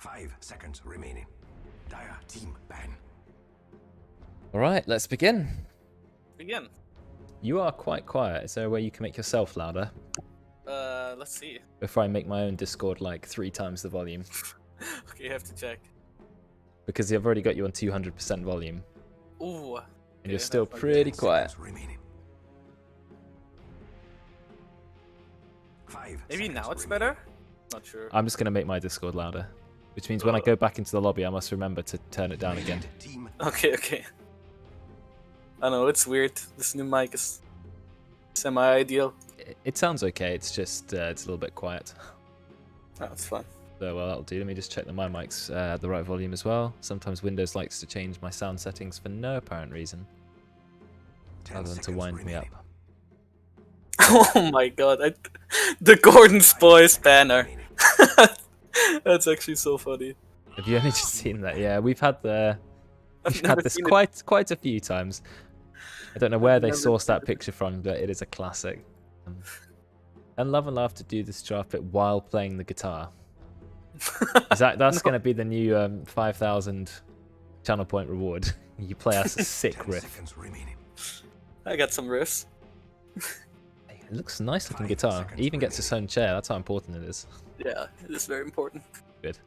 5 seconds remaining. Dire team ban. All right, let's begin. Begin. You are quite quiet. Is there a way you can make yourself louder? Let's see. Before I make my own Discord like 3 times the volume. Okay, you have to check. Because I've already got you on 200% volume. Ooh. And you're still pretty quiet. Maybe now it's better? Not sure. I'm just going to make my Discord louder. Which means when I go back into the lobby, I must remember to turn it down again. Okay. I know, it's weird. This new mic is semi-ideal. It sounds okay, it's just it's a little bit quiet. Oh, it's fun. So, well, that'll do. Let me just check that my mic's at the right volume as well. Sometimes Windows likes to change my sound settings for no apparent reason, other than to wind me up. Oh my god, the Gordon's Boys banner. That's actually so funny. Have you only just seen that? Yeah, we've had this seen quite a few times. I don't know where they sourced that picture from, but it is a classic. And Love and Laughter do this draft bit while playing the guitar. That's going to be the new 5,000 channel point reward. You play us a sick riff. I got some riffs. It looks a nice looking guitar. It even gets its own chair. That's how important it is. Yeah, it is very important. Good.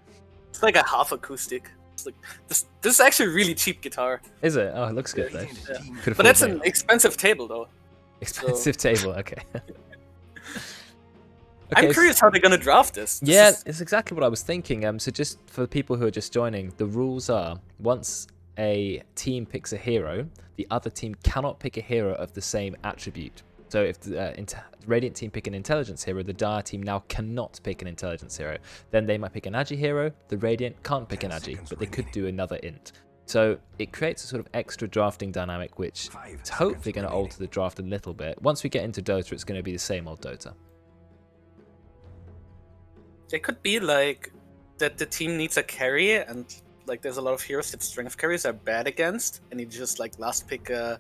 It's like a half acoustic. It's like this is actually a really cheap guitar. Is it? Oh, it looks good though. Yeah. But that's an expensive table though. Expensive table, okay. I'm curious how they're gonna draft this. Yeah, it's exactly what I was thinking. So just for the people who are just joining, the rules are once a team picks a hero, the other team cannot pick a hero of the same attribute. So if the Radiant team pick an intelligence hero, the Dire team now cannot pick an intelligence hero. Then they might pick an Agi hero, the Radiant can't pick an Agi, but they could do another int. So it creates a sort of extra drafting dynamic, which is hopefully going to alter the draft a little bit. Once we get into Dota, it's going to be the same old Dota. It could be like that the team needs a carry, and like there's a lot of heroes that strength carries are bad against, and you just like last pick a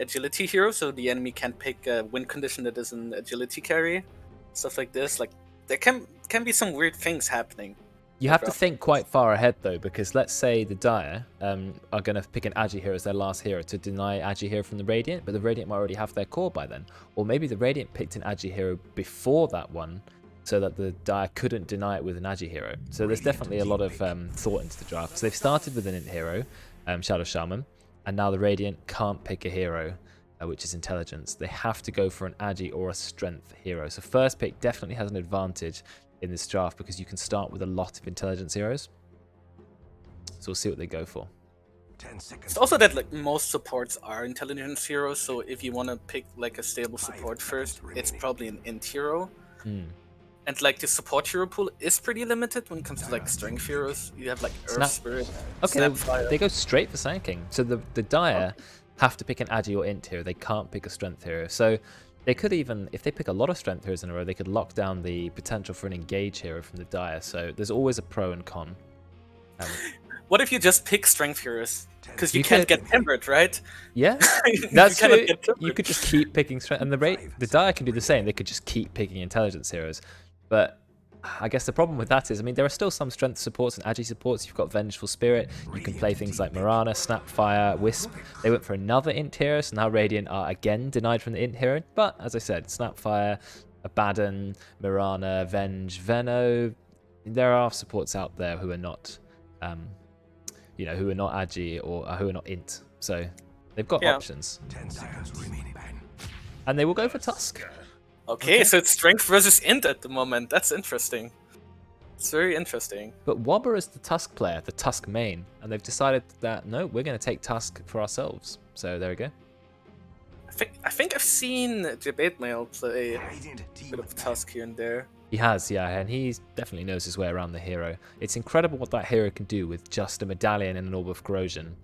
agility hero, so the enemy can pick a win condition that is an agility carry, stuff like this. Like there can be some weird things happening. You have to think quite far ahead though, because let's say the Dire are going to pick an Agi hero as their last hero to deny Agi hero from the Radiant, but the Radiant might already have their core by then. Or maybe the Radiant picked an Agi hero before that one, so that the Dire couldn't deny it with an Agi hero. So there's definitely a lot of thought into the draft. So they've started with an int hero, Shadow Shaman, and now the Radiant can't pick a hero, which is intelligence. They have to go for an Agi or a strength hero. So first pick definitely has an advantage in this draft because you can start with a lot of intelligence heroes. So we'll see what they go for. 10 seconds. It's also that like most supports are intelligence heroes, so if you want to pick like a stable support first, it's probably an int hero. And like the support hero pool is pretty limited when it comes to like strength heroes. You have like Earth Spirit. Okay, they go straight for Sanking. So the Dire have to pick an Agi or int hero. They can't pick a strength hero. So they could even, if they pick a lot of strength heroes in a row, they could lock down the potential for an engage hero from the Dire. So there's always a pro and con. What if you just pick strength heroes? Because you can't get timbered, right? Yeah, that's true. You could just keep picking strength, and the Dire can do the same. They could just keep picking intelligence heroes. But I guess the problem with that is, I mean, there are still some strength supports and Agi supports. You've got Vengeful Spirit. You can play things like Mirana, Snapfire, Wisp. They went for another int hero, so now Radiant are again denied from the int hero. But as I said, Snapfire, Abaddon, Mirana, Venge, Veno. There are supports out there who are not, who are not Agi or who are not int. So they've got options. 10 seconds remaining. And they will go for Tusk. Okay, so it's strength versus int at the moment. That's interesting. It's very interesting. But Wobber is the Tusk player, the Tusk main, and they've decided that no, we're going to take Tusk for ourselves. So there we go. I think I've seen Debate Mail play a bit of Tusk here and there. He has, yeah, and he definitely knows his way around the hero. It's incredible what that hero can do with just a medallion and an orb of corrosion,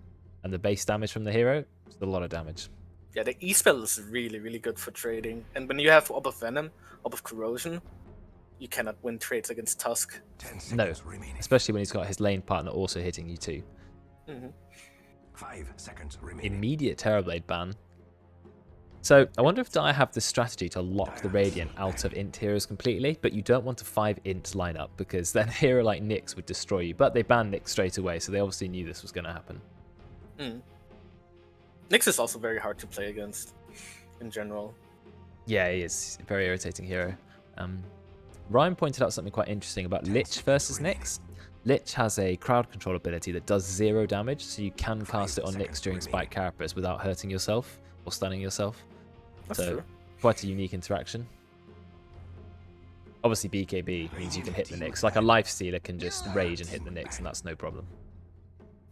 and the base damage from the hero. It's a lot of damage. Yeah, the E-spell is really, really good for trading. And when you have Orb of Venom, Orb of Corrosion, you cannot win trades against Tusk. No, especially when he's got his lane partner also hitting you too. 5 seconds remaining. Immediate Terrorblade ban. So I wonder if Dire have the strategy to lock the Radiant out of int heroes completely, but you don't want a 5 int lineup because then a hero like Nyx would destroy you. But they banned Nyx straight away, so they obviously knew this was going to happen. Nyx is also very hard to play against in general. Yeah, he is a very irritating hero. Ryan pointed out something quite interesting about Lich versus Nyx. Lich has a crowd control ability that does 0 damage, so you can cast it on Nyx during spike carapace without hurting yourself or stunning yourself. That's true. Quite a unique interaction. Obviously, BKB means you can hit the Nyx. Like a Lifestealer can just rage and hit the Nyx, and that's no problem.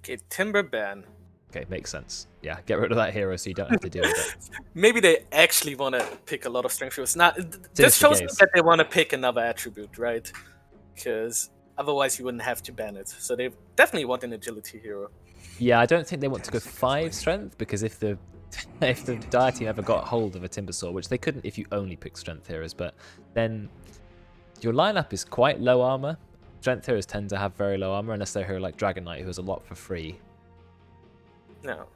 Okay, Timber ban. Okay, makes sense. Yeah, get rid of that hero so you don't have to deal with it. Maybe they actually want to pick a lot of strength heroes. Now, this shows me that they want to pick another attribute, right? Because otherwise you wouldn't have to ban it. So they definitely want an agility hero. Yeah, I don't think they want to go 5 strength, because if the Dire team ever got hold of a Timbersaw, which they couldn't if you only pick strength heroes, but then your lineup is quite low armor. Strength heroes tend to have very low armor unless they're a hero like Dragon Knight who has a lot for free. No.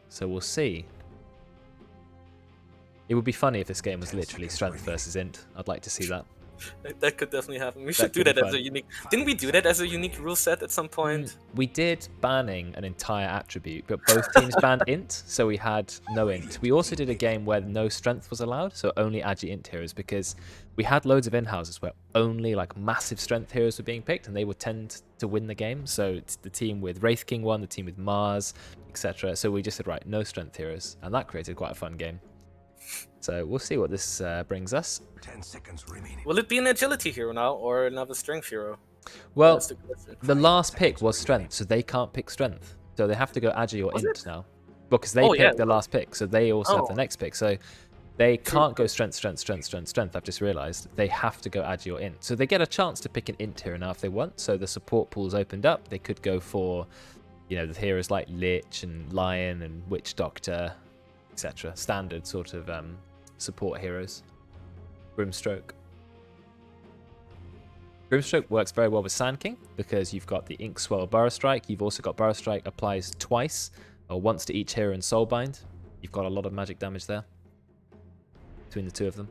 So we'll see. It would be funny if this game was literally strength versus int. I'd like to see that. That could definitely happen. We should do that as a unique... Didn't we do that as a unique rule set at some point? We did banning an entire attribute, but both teams banned int, so we had no int. We also did a game where no strength was allowed, so only agi int heroes, because we had loads of in-houses where only like massive strength heroes were being picked, and they would tend to win the game. So it's the team with Wraith King won, the team with Mars, etc. So we just said, right, no strength heroes, and that created quite a fun game. So we'll see what this brings us. 10 seconds remaining. Will it be an agility hero now, or another strength hero? Well, the last pick was strength, so they can't pick strength. So they have to go agi or int now. Well, because they picked the last pick, so they also have the next pick. So they can't go strength, strength, strength, strength, strength. I've just realized they have to go agi or int. So they get a chance to pick an int hero now if they want. So the support pool's opened up. They could go for, you know, the heroes like Lich and Lion and Witch Doctor, etc. Standard sort of support heroes. Grimstroke. Grimstroke works very well with Sand King because you've got the Ink Swell Burrow Strike. You've also got Burrow Strike applies twice, or once to each hero in Soulbind. You've got a lot of magic damage there between the two of them.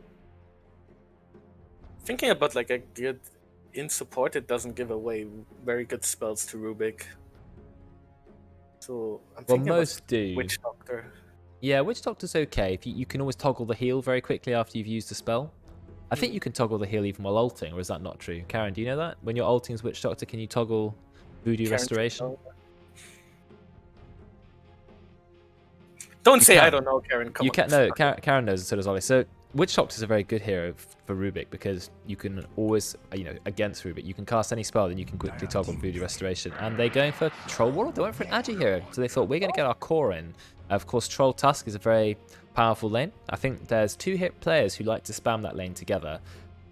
Thinking about like a good in support, it doesn't give away very good spells to Rubik. So I'm thinking most do. Witch Doctor. Yeah, Witch Doctor's okay. If you can always toggle the heal very quickly after you've used the spell. I think you can toggle the heal even while ulting, or is that not true? Karen, do you know that? When you're ulting as Witch Doctor, can you toggle Voodoo Restoration? Don't say I don't know, Karen. Come you on. can no, Karen knows, and so does Ollie. So Witch Doctor is a very good hero for Rubik because you can always, you know, against Rubik, you can cast any spell, then you can quickly toggle Voodoo Restoration. And they're going for Troll Warlord. They went for an Agi hero, so they thought we're going to get our core in. Of course, Troll Tusk is a very powerful lane. I think there's 2 hit players who like to spam that lane together.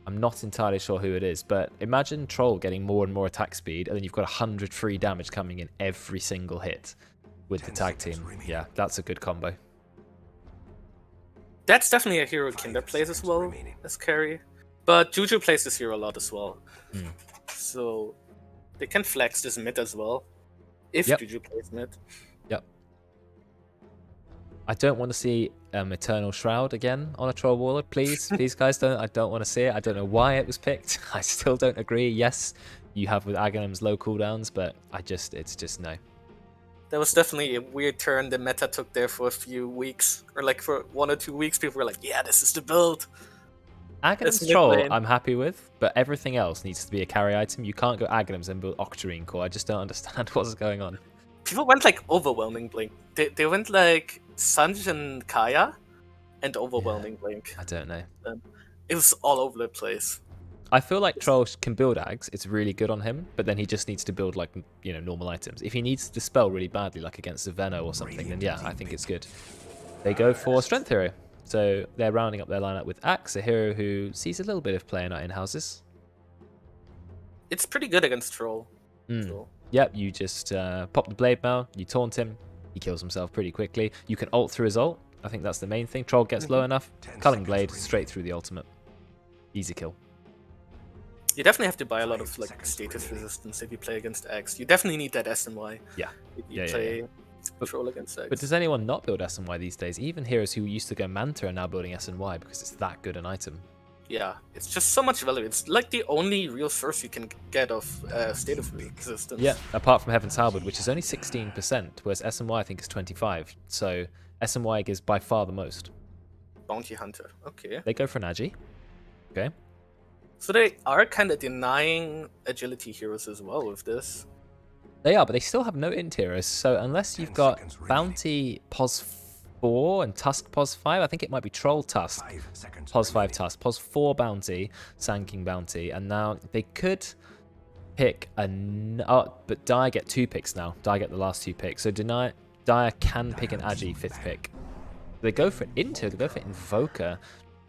I'm not entirely sure who it is, but imagine Troll getting more and more attack speed, and then you've got 100 free damage coming in every single hit with the tag team. Yeah, that's a good combo. That's definitely a hero Kinder plays as well as carry. But Juju plays this hero a lot as well. So they can flex this mid as well. If Juju plays mid. Yep. I don't want to see Eternal Shroud again on a Troll Warlord. Please, please guys, don't. I don't want to see it. I don't know why it was picked. I still don't agree. Yes, you have with Aghanim's low cooldowns, but it's just no. That was definitely a weird turn the meta took there for a few weeks. Or like for 1 or 2 weeks, people were like, yeah, this is the build. Aghanim's Troll I'm happy with, but everything else needs to be a carry item. You can't go Aghanim's and build Octarine Core. I just don't understand what's going on. People went like Overwhelming Blink. They went like Sanj and Kaya and Overwhelming Blink. I don't know. It was all over the place. I feel like Troll can build Ags. It's really good on him, but then he just needs to build like, you know, normal items. If he needs to dispel really badly, like against a Veno or something, then yeah, I think it's good. They go for Strength Hero. So they're rounding up their lineup with Axe, a hero who sees a little bit of play in our in-houses. It's pretty good against Troll. So. Yep, you just pop the Blade Mail, you taunt him, he kills himself pretty quickly. You can ult through his ult. I think that's the main thing. Troll gets low enough, Culling Blade, straight through the ultimate. Easy kill. You definitely have to buy a lot of like status resistance if you play against Axe. You definitely need that SNY. Yeah. You play control against X. But does anyone not build SNY these days? Even heroes who used to go Manta are now building SNY because it's that good an item. Yeah, it's just so much value. It's like the only real source you can get of State of Existence. Yeah, apart from Heaven's Halberd, which is only 16%, whereas SNY I think is 25%. So SNY gives by far the most. Bounty Hunter. Okay. They go for an Agi. Okay. So they are kind of denying agility heroes as well with this. They are, but they still have no int heroes. So unless you've got Bounty Pos 4 and Tusk Pos 5, I think it might be Troll Tusk, Pos 5 Tusk, Pos 4 Bounty, Sand King Bounty, and now they could pick a... Oh, but Dire get 2 picks now. Dire get the last 2 picks. So Dire can pick an Agi 5th pick. They go for Into, they go for Invoker.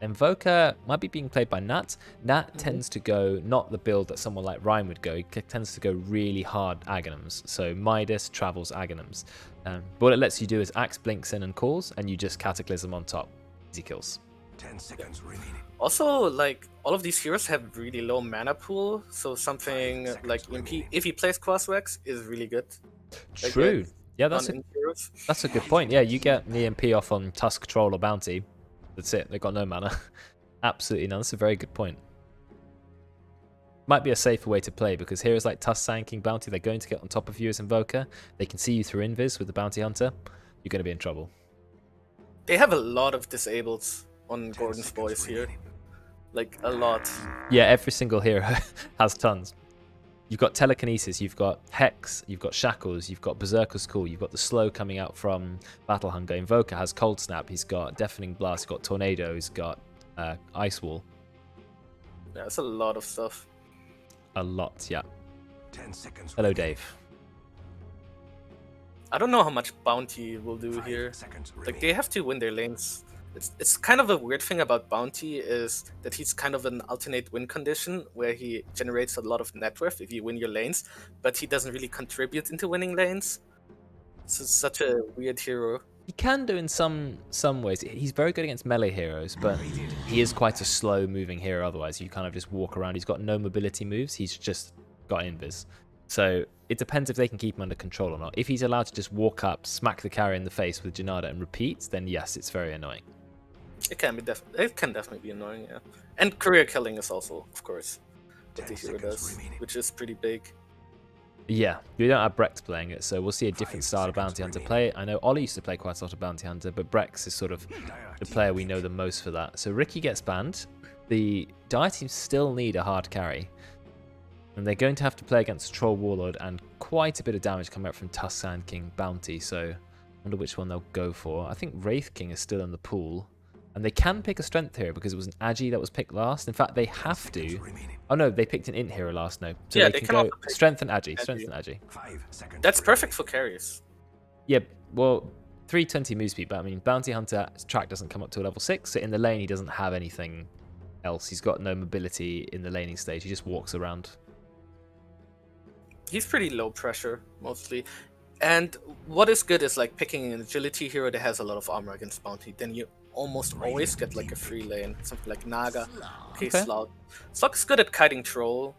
Invoker might be being played by Nat. Nat tends to go, not the build that someone like Ryan would go, he tends to go really hard Aghanims. So Midas, Travels, Aghanims. But what it lets you do is Axe blinks in and calls, and you just Cataclysm on top. Easy kills. 10 seconds remaining. Also, like, all of these heroes have really low mana pool, so something like EMP, if he plays Crosswax, is really good. Like, True. Yeah, that's a good point. Yeah, you get an EMP off on Tusk, Troll, or Bounty. That's it. They've got no mana. Absolutely none. That's a very good point. Might be a safer way to play because heroes like Tusk, Sand King, Bounty, they're going to get on top of you as Invoker. They can see you through Invis with the Bounty Hunter. You're going to be in trouble. They have a lot of disables on Gordon's boys here. Like, a lot. Yeah, every single hero has tons. You've got Telekinesis, you've got Hex, you've got Shackles, you've got Berserker's Call, you've got the Slow coming out from Battle Hunger. Invoker has Cold Snap, he's got Deafening Blast, he's got Tornado, he's got Ice Wall. Yeah, it's a lot of stuff. A lot, yeah. 10 seconds. Hello, Dave. I don't know how much Bounty will do here. Like, they have to win their lanes. It's kind of a weird thing about Bounty is that he's kind of an alternate win condition where he generates a lot of net worth if you win your lanes, but he doesn't really contribute into winning lanes. So it's such a weird hero. He can do in some ways. He's very good against melee heroes, but he is quite a slow moving hero otherwise. You kind of just walk around. He's got no mobility moves. He's just got invis. So it depends if they can keep him under control or not. If he's allowed to just walk up, smack the carry in the face with Janada and repeat, then yes, it's very annoying. It can definitely be annoying, yeah. And career killing is also, of course, what the hero does, which is pretty big. Yeah, we don't have Brex playing it, so we'll see a different style of Bounty Hunter play. I know Ollie used to play quite a lot of Bounty Hunter, but Brex is sort of the player we know the most for that. So Ricky gets banned. The Dire team still need a hard carry. And they're going to have to play against Troll Warlord and quite a bit of damage coming up from Tusk, Sand King, Bounty. So I wonder which one they'll go for. I think Wraith King is still in the pool. And they can pick a strength hero because it was an Agi that was picked last. In fact, they have to. Oh no, they picked an int hero last. No, so yeah, they can go strength and Agi. Strength and Agi. That's perfect for carries. Yeah, well, 320 move speed, but I mean, Bounty Hunter track doesn't come up to level 6. So in the lane, he doesn't have anything else. He's got no mobility in the laning stage. He just walks around. He's pretty low pressure mostly. And what is good is like picking an agility hero that has a lot of armor against Bounty. Then you almost always get like a free lane, something like Naga, Slug. Slug is good at kiting Troll,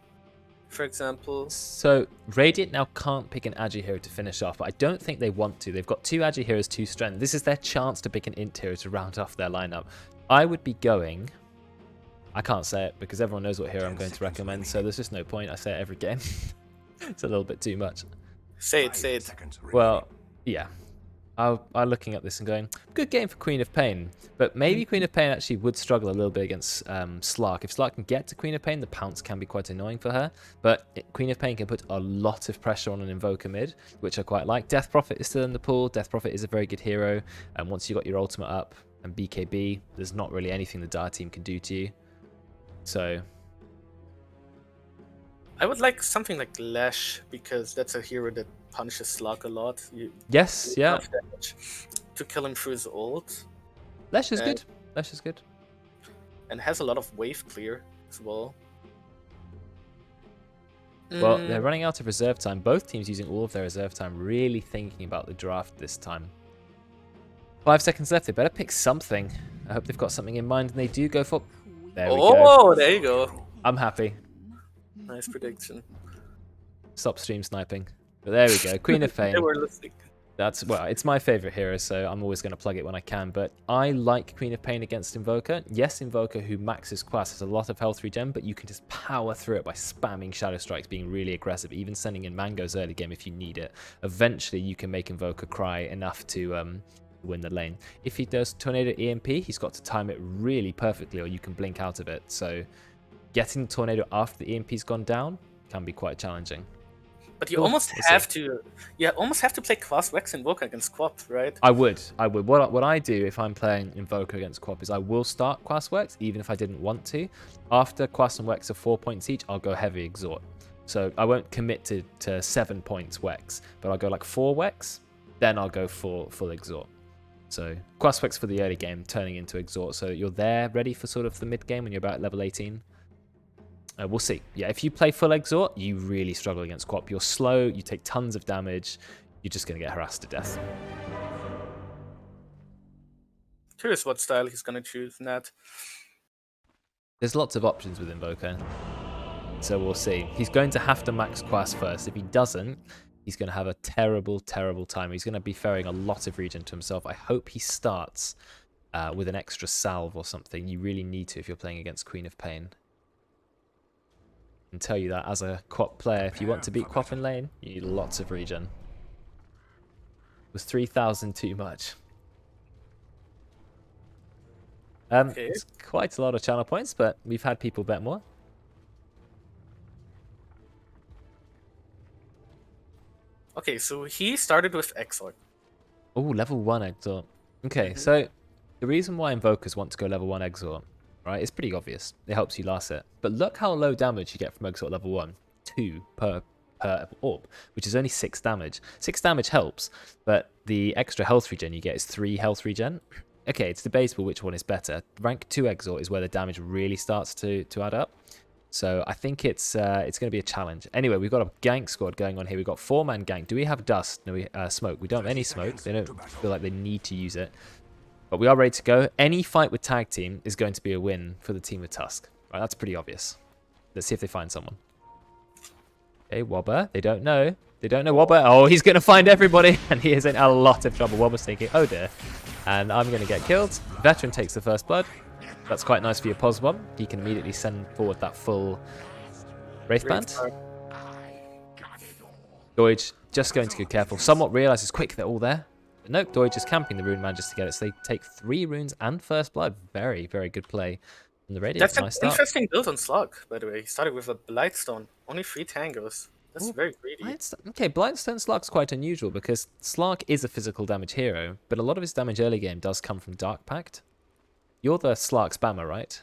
for example. So Radiant now can't pick an Agi hero to finish off, but I don't think they want to. They've got 2 Agi heroes, 2 strength. This is their chance to pick an int hero to round off their lineup. I would be going... I can't say it because everyone knows what hero I'm going to recommend, so there's just no point. I say it every game. It's a little bit too much. Say it. Well, yeah. I'm looking at this and going, good game for Queen of Pain, but maybe Queen of Pain actually would struggle a little bit against Slark. If Slark can get to Queen of Pain, the pounce can be quite annoying for her, but Queen of Pain can put a lot of pressure on an Invoker mid, which I quite like. Death Prophet is still in the pool. Death Prophet is a very good hero, and once you got your ultimate up and BKB, there's not really anything the Dire team can do to you. So... I would like something like Lash, because that's a hero that punishes Slug a lot. Yes, yeah. To kill him through his ult. Lash is good. Lash is good. And has a lot of wave clear as well. Well, they're running out of reserve time. Both teams using all of their reserve time, really thinking about the draft this time. 5 seconds left. They better pick something. I hope they've got something in mind, and they do go for... There we go. Oh, there you go. I'm happy. Nice prediction. Stop stream sniping. But there we go. Queen of Pain. They were listening. Well, it's my favorite hero, so I'm always going to plug it when I can. But I like Queen of Pain against Invoker. Yes, Invoker, who maxes Quas, has a lot of health regen, but you can just power through it by spamming Shadow Strikes, being really aggressive, even sending in Mangoes early game if you need it. Eventually, you can make Invoker cry enough to win the lane. If he does Tornado EMP, he's got to time it really perfectly, or you can blink out of it. So getting Tornado after the EMP's gone down can be quite challenging. But you almost have to play Quas Vex Invoker against Quap, right? I would. What I do if I'm playing Invoker against Quap is I will start Quas Vex, even if I didn't want to. After Quas and Vex are 4 points each, I'll go heavy Exhort. So I won't commit to 7 points Vex, but I'll go like 4 Vex, then I'll go for full Exhort. So Quas Vex for the early game, turning into Exhort. So you're there, ready for sort of the mid game when you're about level 18. We'll see. Yeah, if you play full Exhort, you really struggle against Quap. You're slow, you take tons of damage, you're just going to get harassed to death. Curious what style he's going to choose, Nat. There's lots of options with Invoker, so we'll see. He's going to have to max Quas first. If he doesn't, he's going to have a terrible, terrible time. He's going to be ferrying a lot of regen to himself. I hope he starts with an extra salve or something. You really need to if you're playing against Queen of Pain. I can tell you that as a Quap player, if you want to beat Quap in lane, you need lots of regen. Was 3,000 too much? Okay. It's quite a lot of channel points, but we've had people bet more. Okay, so he started with Exort. Oh, level 1 Exort. Okay, so the reason why Invokers want to go level 1 Exort, right, it's pretty obvious. It helps you last it. But look how low damage you get from Exort level 1. 2 per orb, which is only 6 damage. 6 damage helps, but the extra health regen you get is 3 health regen. Okay, it's debatable which one is better. Rank 2 Exort is where the damage really starts to add up. So I think it's going to be a challenge. Anyway, we've got a gank squad going on here. We've got 4-man gank. Do we have dust? No, we smoke. We don't have any smoke. They don't feel like they need to use it. But we are ready to go. Any fight with tag team is going to be a win for the team with Tusk. Right, that's pretty obvious. Let's see if they find someone. Okay, Wobber. They don't know. They don't know Wobber. Oh, he's going to find everybody. And he is in a lot of trouble. Wobber's thinking, oh dear. And I'm going to get killed. Veteran takes the first blood. That's quite nice for your pos bomb. He can immediately send forward that full Wraith Band. Doige just going to be careful. Somewhat realizes quick they're all there. But nope, Doige is camping the rune man just to get it. So they take 3 runes and first blood. Very, very good play from the Radiant. That's nice an interesting build on Slug, by the way. He started with a Blightstone. Only 3 tangos. That's very greedy. Okay, Blightstone Slug's quite unusual because Slug is a physical damage hero, but a lot of his damage early game does come from Dark Pact. You're the Slark spammer, right?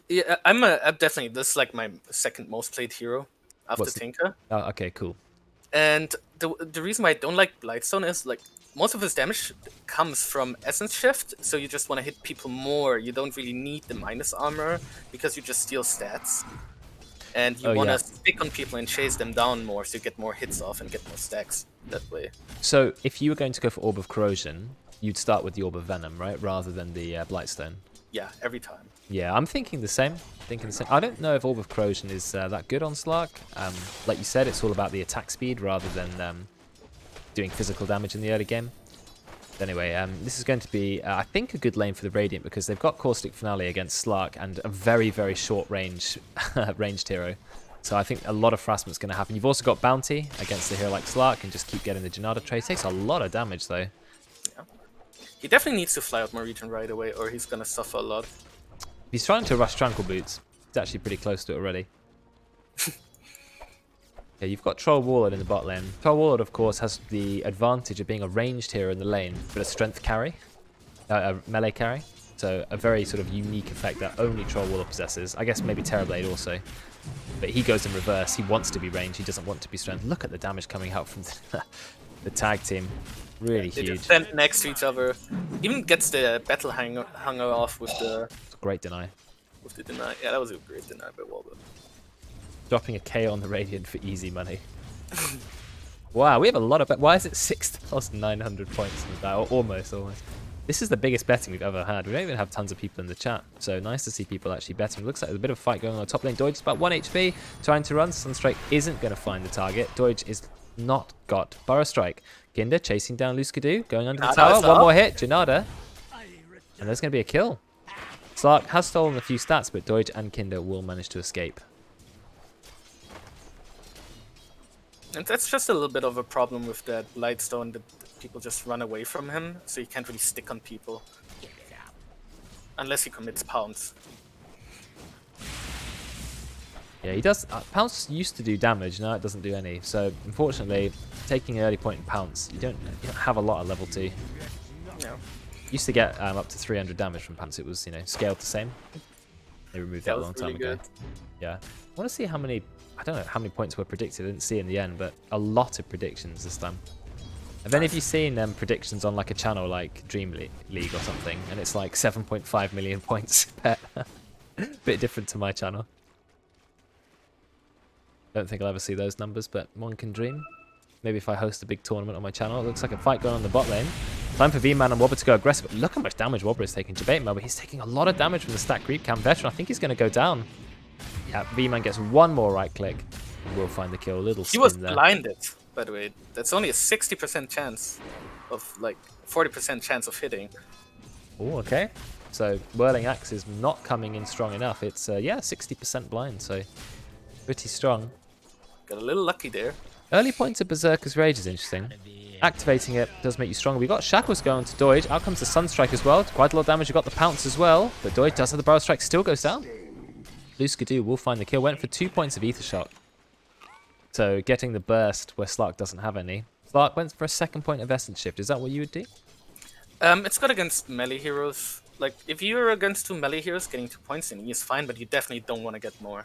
Yeah, I'm definitely, this is like my second most played hero after Tinker. Oh, okay, cool. And the reason why I don't like Blightstone is like most of his damage comes from Essence Shift, so you just want to hit people more. You don't really need the minus armor because you just steal stats. And you want to stick on people and chase them down more so you get more hits off and get more stacks that way. So if you were going to go for Orb of Corrosion, you'd start with the Orb of Venom, right? Rather than the Blightstone. Yeah, every time. Yeah, I'm thinking the same. I don't know if Orb of Corrosion is that good on Slark. Like you said, it's all about the attack speed rather than doing physical damage in the early game. But anyway, this is going to be, I think, a good lane for the Radiant because they've got Caustic Finale against Slark and a very, very short range ranged hero. So I think a lot of harassment's going to happen. You've also got Bounty against a hero like Slark and just keep getting the Janata trade. Takes a lot of damage, though. Yeah. He definitely needs to fly out more regen right away or he's going to suffer a lot. He's trying to rush Tranquil Boots. He's actually pretty close to it already. Yeah, you've got Troll Warlord in the bot lane. Troll Warlord, of course, has the advantage of being a ranged hero in the lane, but a strength carry, a melee carry. So a very sort of unique effect that only Troll Warlord possesses. I guess maybe Terrorblade also. But he goes in reverse. He wants to be ranged. He doesn't want to be strength. Look at the damage coming out from the tag team. Really huge. They just stand next to each other. Even gets the battle hanger off with the... It's a great deny. With the deny. Yeah, that was a great deny by Walbert. Dropping a K on the Radiant for easy money. Wow, we have a lot of... Why is it 6,900 points in the battle? Almost. This is the biggest betting we've ever had. We don't even have tons of people in the chat. So nice to see people actually betting. Looks like there's a bit of a fight going on the top lane. Doige is about 1 HP. Trying to run. Sunstrike isn't going to find the target. Doige is not got Burrow Strike. Kinder chasing down Luskadoo, going under the Janada tower. is One up. more hit, Janada. And there's going to be a kill. Slark has stolen a few stats, but Doge and Kinder will manage to escape. And that's just a little bit of a problem with that Lightstone, that people just run away from him, so you can't really stick on people. Unless he commits pounce. Yeah, he does. Pounce used to do damage, now it doesn't do any. So, unfortunately, taking an early point in Pounce, you don't have a lot of level 2. No. Used to get up to 300 damage from Pounce. It was, scaled the same. They removed that a long time ago. Yeah. I want to see how many... I don't know how many points were predicted. I didn't see in the end, but a lot of predictions this time. Have any of you seen predictions on like a channel like Dream League or something? And it's like 7.5 million points. Bit different to my channel. Don't think I'll ever see those numbers, but one can dream. Maybe if I host a big tournament on my channel. It looks like a fight going on the bot lane. Time for V-Man and Wobber to go aggressive. Look how much damage Wobber is taking. Debate mode, but he's taking a lot of damage from the stack creep cam veteran. I think he's going to go down. Yeah, V-Man gets one more right click. And we'll find the kill. A little He spin was there. blinded, by the way. That's only a 60% chance of, like, 40% chance of hitting. Oh, okay. So Whirling Axe is not coming in strong enough. It's, yeah, 60% blind, so pretty strong. Got a little lucky there. Early points of Berserker's Rage is interesting. Activating it does make you stronger. We got Shackles going to Doige. Out comes the Sunstrike as well. Quite a lot of damage. We got the Pounce as well. But Doige does have the Burrow Strike. Still goes down. Luskadoo will find the kill. Went for 2 points of Ether Shock. So getting the burst where Slark doesn't have any. Slark went for a second point of Essence Shift. Is that what you would do? It's good against melee heroes. Like, if you're against 2 melee heroes, getting 2 points in is fine, but you definitely don't want to get more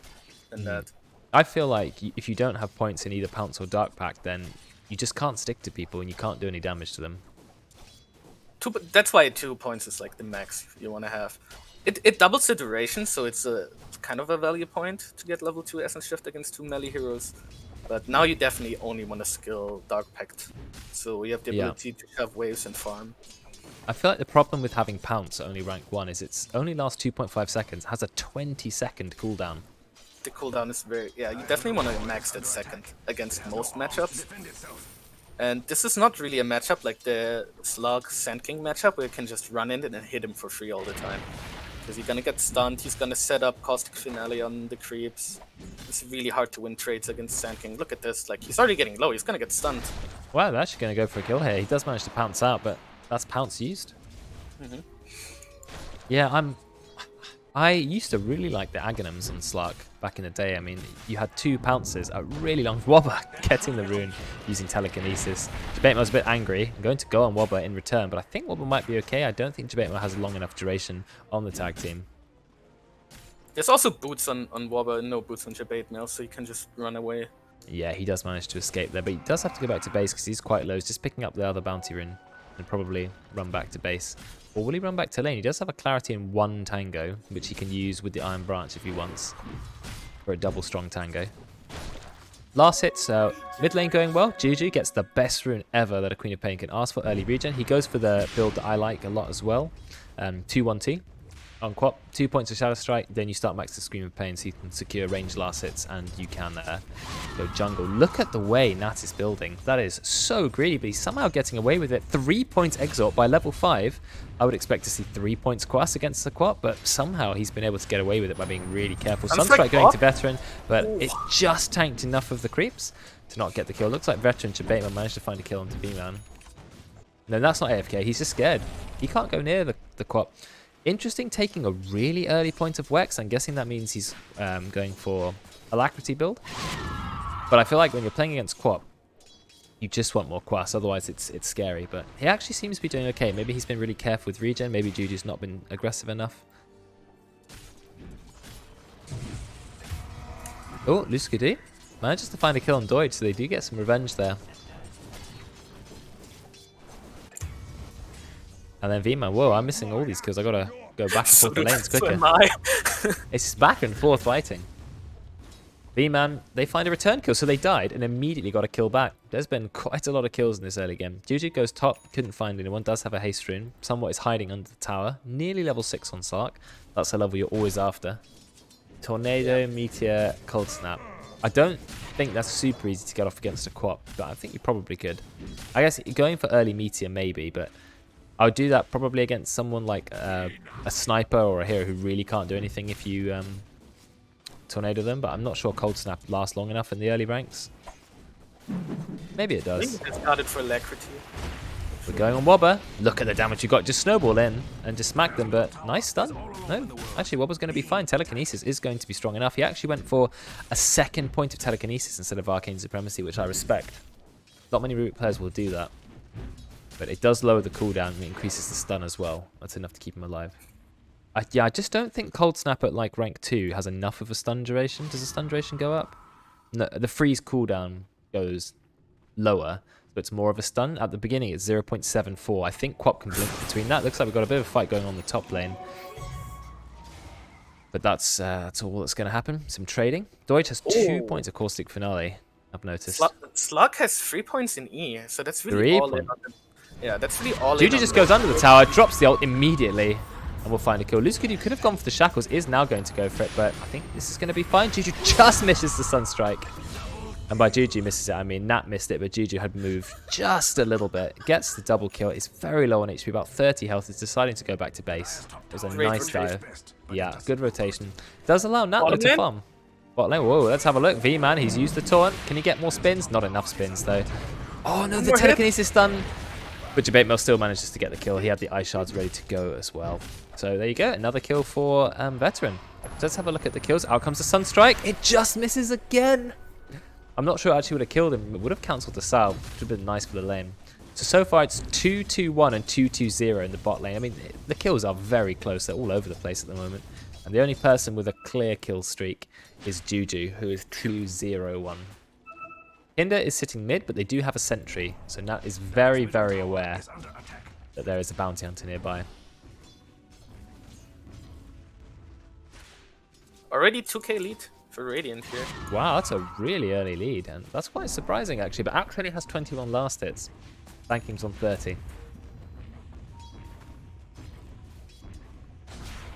than that. I feel like if you don't have points in either Pounce or Dark Pact, then you just can't stick to people and you can't do any damage to them. That's why 2 points is like the max you want to have. It doubles the duration, so it's a kind of a value point to get level 2 Essence Shift against 2 melee heroes. But now you definitely only want to skill Dark Pact, so you have the ability to have waves and farm. I feel like the problem with having Pounce at only rank 1 is it's only lasts 2.5 seconds, has a 20-second cooldown. The cooldown is very... Yeah, you definitely want to max that second against most matchups. And this is not really a matchup like the Slug Sand King matchup where you can just run in and hit him for free all the time. Because you're gonna get stunned, he's gonna set up Caustic Finale on the creeps. It's really hard to win trades against Sand King. Look at this, like, he's already getting low, he's gonna get stunned. Wow, they're actually going to go for a kill here. He does manage to Pounce out, but that's Pounce used. Yeah, I used to really like the Aghanims on Slark back in the day. I mean, you had 2 Pounces, a really long Wobber getting the rune using Telekinesis. Jabatemon was a bit angry. I'm going to go on Wobber in return, but I think Wobber might be okay. I don't think Jabatemon has long enough duration on the tag team. There's also boots on Wobber and no boots on Jabatemon, so you can just run away. Yeah, he does manage to escape there, but he does have to go back to base because he's quite low. He's just picking up the other bounty rune and probably run back to base. Or will he run back to lane? He does have a Clarity in 1 Tango, which he can use with the Iron Branch if he wants, for a double strong Tango. Last hit, so mid lane going well. Juju gets the best rune ever that a Queen of Pain can ask for, early regen. He goes for the build that I like a lot as well. 2-1-T on Quap, 2 points of Shadow Strike, then you start max the Scream of Pain so you can secure range last hits and you can go jungle. Look at the way Nat is building. That is so greedy, but he's somehow getting away with it. 3 points Exort by level 5. I would expect to see 3 points Quas against the Quap, but somehow he's been able to get away with it by being really careful. Sunstrike going to Veteran, but it just tanked enough of the creeps to not get the kill. Looks like Veteran Jabatemon managed to find a kill onto B-Man. No, that's not AFK. He's just scared. He can't go near the Quap. Interesting taking a really early point of Wex. I'm guessing that means he's going for Alacrity build. But I feel like when you're playing against Quap, you just want more Quas, otherwise it's scary. But he actually seems to be doing okay. Maybe he's been really careful with regen. Maybe Juju's not been aggressive enough. Oh, Luskadoo manages to find a kill on Doige, so they do get some revenge there. And then V-Man, whoa, I'm missing all these kills. I gotta go back and forth the lanes quicker. So am I. It's just back and forth fighting. V-Man, they find a return kill, so they died and immediately got a kill back. There's been quite a lot of kills in this early game. Juju goes top, couldn't find anyone, does have a haste rune. Somewhat is hiding under the tower. Nearly level 6 on Sark. That's a level you're always after. Tornado, Meteor, Cold Snap. I don't think that's super easy to get off against a Quap, but I think you probably could. I guess going for early Meteor maybe, but I would do that probably against someone like a Sniper or a hero who really can't do anything if you tornado them, but I'm not sure Cold Snap lasts long enough in the early ranks. Maybe it does. I think it's started for Alacrity. We're going on Wobber. Look at the damage you got. Just snowball in and just smack them, but nice stun. No, actually Wobber's going to be fine. Telekinesis is going to be strong enough. He actually went for a second point of Telekinesis instead of Arcane Supremacy, which I respect. Not many Rubik players will do that. But it does lower the cooldown and it increases the stun as well. That's enough to keep him alive. Yeah, I just don't think Cold Snap at like rank 2 has enough of a stun duration. Does the stun duration go up? No, the freeze cooldown goes lower. But it's more of a stun. At the beginning, it's 0.74. I think Quap can blink between that. Looks like we've got a bit of a fight going on the top lane. But that's all that's going to happen. Some trading. Deutsch has 2 points of Caustic Finale, I've noticed. Slug has 3 points in E, so that's really 3 all points. Yeah, that's really all in. Juju just goes under the tower, drops the ult immediately, and we'll find a kill. Lucicudu could have gone for the Shackles, is now going to go for it, but I think this is going to be fine. Juju just misses the Sunstrike. And by Juju misses it, I mean Nat missed it, but Juju had moved just a little bit. Gets the double kill. It's very low on HP, about 30 health. Is deciding to go back to base. It was a nice dive. Yeah, good rotation. Does allow Nat though to farm. Bot lane, whoa, let's have a look. V-Man, he's used the taunt. Can he get more spins? Not enough spins though. Oh no, the telekinesis done. But Jabate still manages to get the kill. He had the ice shards ready to go as well. So there you go, another kill for Veteran. Let's have a look at the kills. Out comes the Sunstrike. It just misses again. I'm not sure it actually would have killed him. It would have cancelled the Sal, which would have been nice for the lane. So far it's 2-2-1 and 2-2-0 in the bot lane. I mean, the kills are very close. They're all over the place at the moment. And the only person with a clear kill streak is Juju, who is 2-0-1. Hinder is sitting mid, but they do have a sentry. So Nat is very, very aware that there is a bounty hunter nearby. Already 2k lead for Radiant here. Wow, that's a really early lead, and that's quite surprising actually. But Axe only has 21 last hits. Banking's on 30.